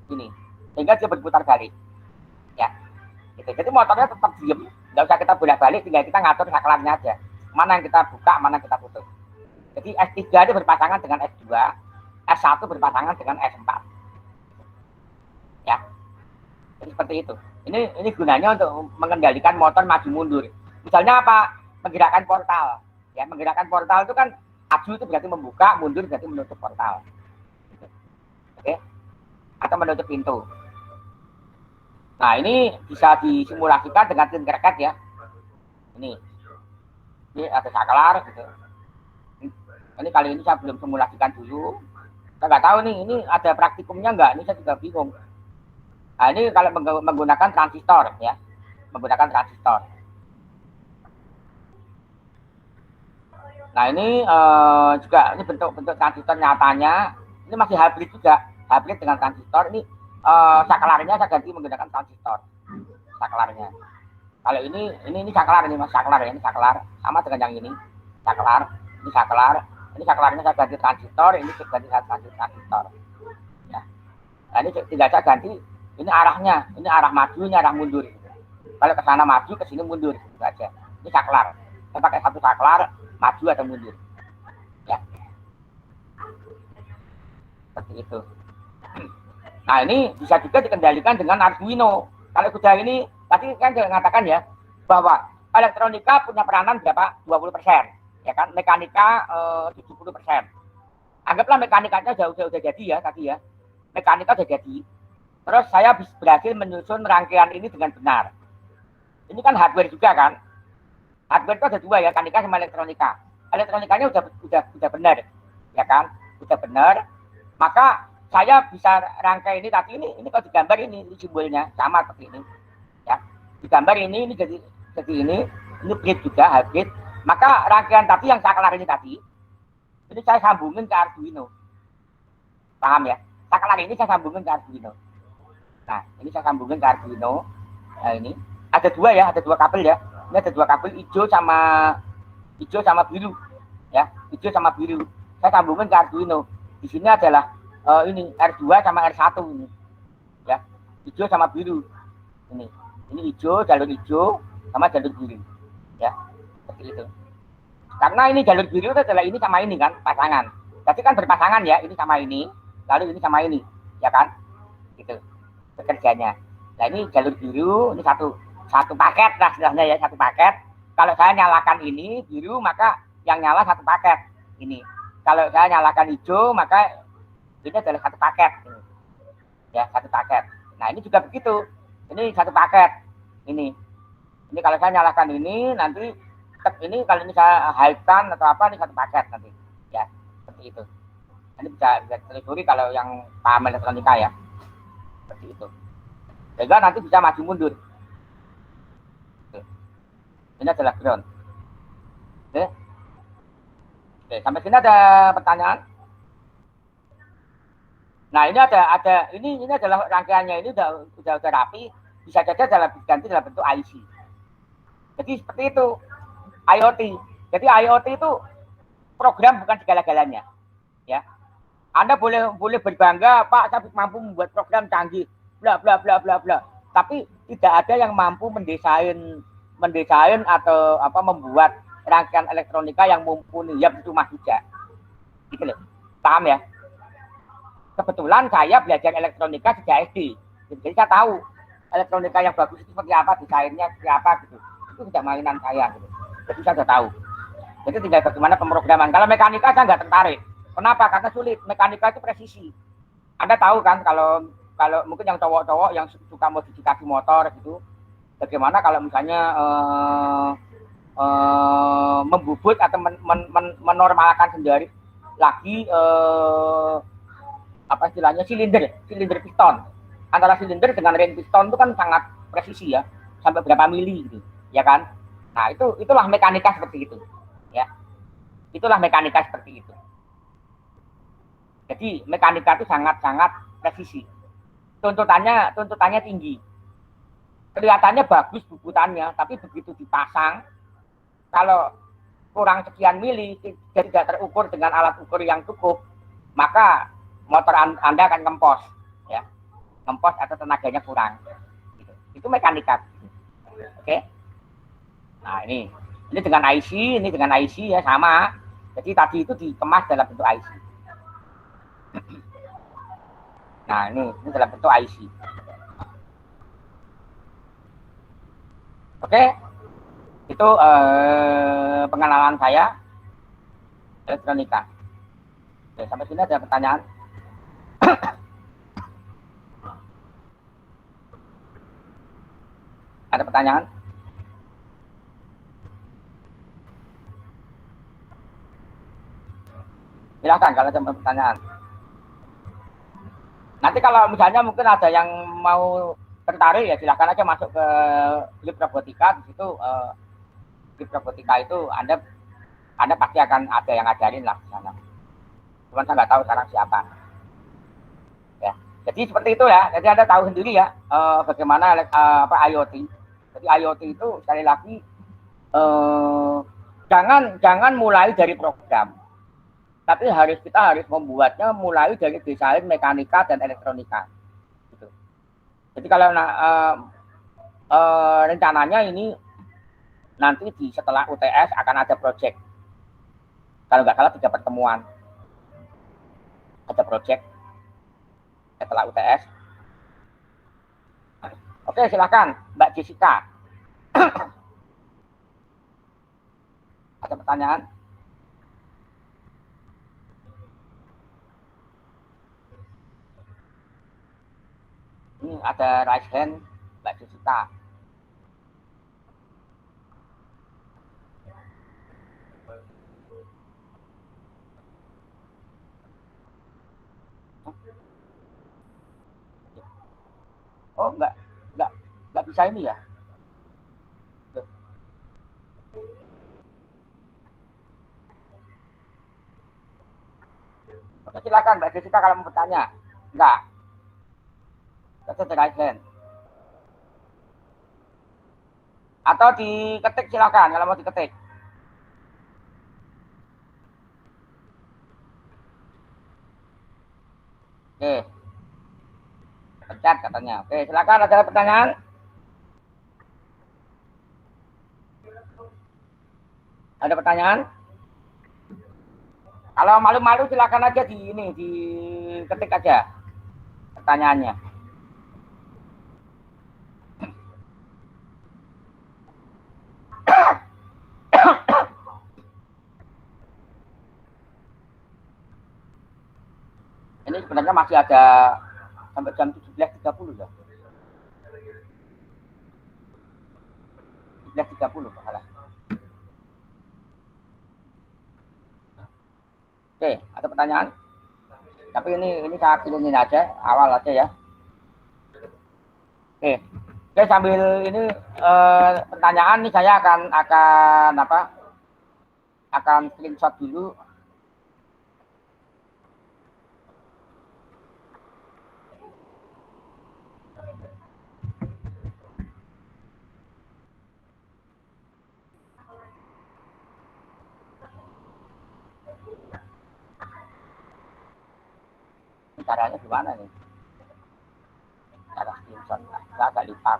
ini. Sehingga dia berputar balik. Ya. Gitu. Jadi motornya tetap diem, nggak usah kita bolak-balik, tinggal kita ngatur saklarnya aja. Mana yang kita buka, mana yang kita tutup. Jadi S3 itu berpasangan dengan S2, S1 berpasangan dengan S4. Ya. Jadi seperti itu. Ini gunanya untuk mengendalikan motor maju mundur. Misalnya apa? Menggerakkan portal. Ya, menggerakkan portal itu kan maju itu berarti membuka, mundur berarti menutup portal. Oke. Atau menutup pintu. Nah, ini bisa disimulasikan dengan tin kereket ya. Ini. Ini ada saklar gitu. Ini kali ini saya belum simulasikan dulu. Saya nggak tahu nih, ini ada praktikumnya nggak? Ini saya juga bingung. Nah, ini kalau menggunakan transistor ya, menggunakan transistor. Nah ini juga ini bentuk-bentuk transistor nyatanya. Ini masih hybrid juga, hybrid dengan transistor. Ini saklarnya saya ganti menggunakan transistor. Saklarnya. Kalau ini saklar, ini mas saklar ya, ini saklar sama dengan yang ini saklar, ini saklar, ini saklarnya saya ganti transistor, ini saya ganti transistor. Ya. Nah, ini tidak saya ganti, ini arahnya, ini arah maju, ini arah mundur. Kalau ke sana maju, ke sini mundur, gitu aja. Ini saklar. Saya pakai satu saklar, maju atau mundur. Ya. Seperti itu. Nah, ini bisa juga dikendalikan dengan Arduino. Kalau sudah ini, tadi kan saya mengatakan ya, bahwa elektronika punya peranan berapa? 20%. Ya kan? Mekanika 70%. Anggaplah mekanikanya sudah jadi ya, tadi ya. Mekanika sudah jadi. Terus saya berhasil menyusun rangkaian ini dengan benar. Ini kan hardware juga kan? Hardware itu ada dua ya, mekanika sama elektronika. Elektronikanya udah benar, ya kan? Udah benar. Maka saya bisa rangkai ini tadi ini kalau digambar ini simbolnya sama seperti ini. Ya. Digambar ini jadi ini grid juga hybrid. Maka rangkaian tadi yang saklar ini tadi ini saya sambungin ke Arduino. Paham ya? Saklar ini saya sambungin ke Arduino. Nah, ini saya sambungin ke Arduino. Nah, ini ada dua ya, ada dua kabel ya. Ini ada dua kabel hijau sama biru. Ya, hijau sama biru. Saya sambungin ke Arduino. Di sini adalah ini R2 sama R1 ini. Ya, hijau sama biru. Ini hijau, jalur hijau sama jalur biru. Ya, seperti itu. Karena ini jalur biru itu adalah ini sama ini kan, pasangan. Jadi kan berpasangan ya, ini sama ini, lalu ini sama ini, ya kan? Gitu. Bekerjanya. Nah, ini jalur biru, ini satu paket lah istilahnya ya, satu paket. Kalau saya nyalakan ini biru, maka yang nyala satu paket. Ini. Kalau saya nyalakan hijau, maka ini adalah satu paket. Ya, satu paket. Nah, ini juga begitu. Ini satu paket. Ini kalau saya nyalakan ini, nanti ini kalau ini saya high-kan atau apa, ini satu paket nanti. Ya, seperti itu. Ini bisa telusuri kalau yang paham elektronika ya. Seperti itu. Sehingga nanti bisa maju mundur. Ini adalah ground. Oke. Oke, sampai sini ada pertanyaan? Nah, ini ini adalah rangkaiannya, ini udah rapi, bisa saja diganti dalam bentuk IC. Jadi seperti itu IoT. Jadi IoT itu program bukan segala-galanya. Ya. Anda boleh berbangga, Pak, saya mampu membuat program canggih, bla bla bla bla bla. Tapi tidak ada yang mampu mendesain atau apa membuat rangkaian elektronika yang mumpuni ya cuma juga. Gitu loh. Paham ya? Kebetulan saya belajar elektronika sejak SD. Jadi saya tahu elektronika yang bagus itu seperti apa, desainnya seperti apa gitu. Itu sudah mainan saya gitu. Jadi saya sudah tahu. Jadi tinggal bagaimana pemrograman. Kalau mekanika saya nggak tertarik. Kenapa? Karena sulit. Mekanika itu presisi. Anda tahu kan kalau mungkin yang cowok-cowok yang suka modifikasi motor gitu, bagaimana kalau misalnya membubut atau menormalkan sendiri lagi apa istilahnya silinder piston. Antara silinder dengan ring piston itu kan sangat presisi ya, sampai berapa mili gitu, ya kan? Nah, itulah mekanika seperti itu. Ya. Itulah mekanika seperti itu. Jadi mekanika itu sangat-sangat presisi. Tuntutannya tinggi. Kelihatannya bagus bubutannya, tapi begitu dipasang, kalau kurang sekian mili, tidak terukur dengan alat ukur yang cukup, maka motor Anda akan ngempos, ya, ngempos atau tenaganya kurang. Gitu. Itu mekanika. Oke. Nah ini dengan IC ya sama. Jadi tadi itu dikemas dalam bentuk IC. Nah ini dalam bentuk IC. Oke, itu pengalaman saya elektronika. Oke, sampai sini ada pertanyaan? Ada pertanyaan? Silakan kalau ada pertanyaan. Nanti kalau misalnya mungkin ada yang mau tertarik ya silakan aja masuk ke Lip Robotika di situ. Lip Robotika itu Anda pasti akan ada yang ngajarin lah di sana. Cuman saya nggak tahu sekarang siapa. Ya. Jadi seperti itu ya. Jadi Anda tahu sendiri ya bagaimana IoT. Jadi IoT itu sekali lagi jangan mulai dari program, tapi kita harus membuatnya mulai dari desain mekanika dan elektronika. Gitu. Jadi kalau rencananya ini nanti setelah UTS akan ada project. Kalau nggak salah 3 pertemuan ada project setelah UTS. Oke, silakan Mbak Jessica. Ada pertanyaan? Ini ada raise hand Mbak Jessica. Oh, nggak bisa ini ya? Oke, silakan Mbak Jessica kalau mau bertanya. Enggak. Itu raise hand. Atau diketik silakan kalau mau diketik. Oke. Pencet katanya. Oke, silakan ada pertanyaan. Ada pertanyaan? Kalau malu-malu silakan aja diketik aja pertanyaannya. Ini sebenarnya masih ada sampai jam 17.30 ya. 17.30 salah. Oke, ada pertanyaan? Tapi ini saya pilih aja, awal aja ya. Oke, sambil ini pertanyaan nih saya akan screenshot dulu. Ini caranya gimana nih? Cara screenshot, saya agak lupa.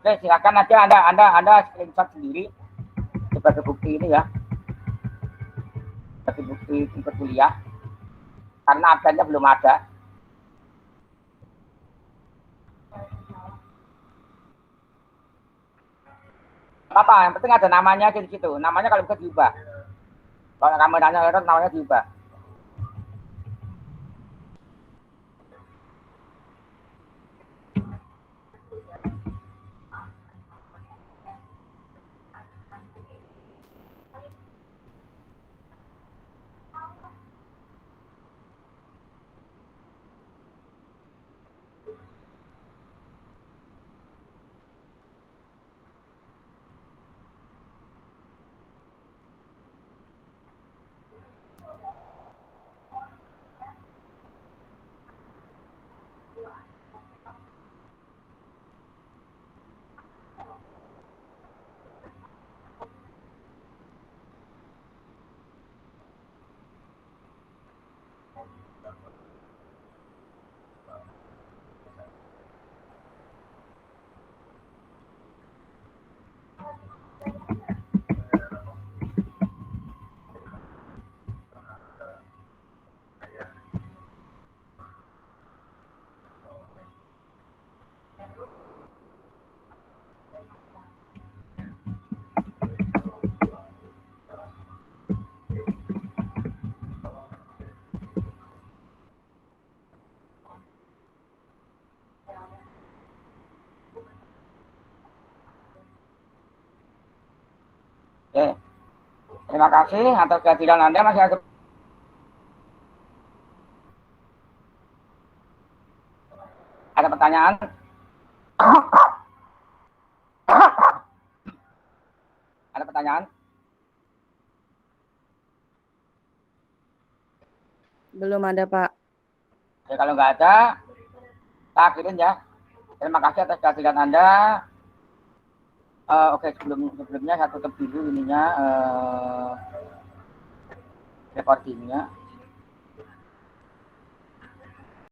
Oke, silakan aja Anda screenshot sendiri sebagai bukti ini ya, sebagai bukti ikut kuliah. Karena absennya belum ada. Apa? Yang penting ada namanya di situ. Namanya kalau bisa diubah. Kalau kameranya error, namanya diubah. Terima kasih atas kehadiran Anda. Masih ada pertanyaan? Ada pertanyaan? Belum ada, Pak. Ya, kalau nggak ada, kita akhirin ya. Terima kasih atas kehadiran Anda. Oke, sebelumnya saya tutup dulu ininya recordingnya.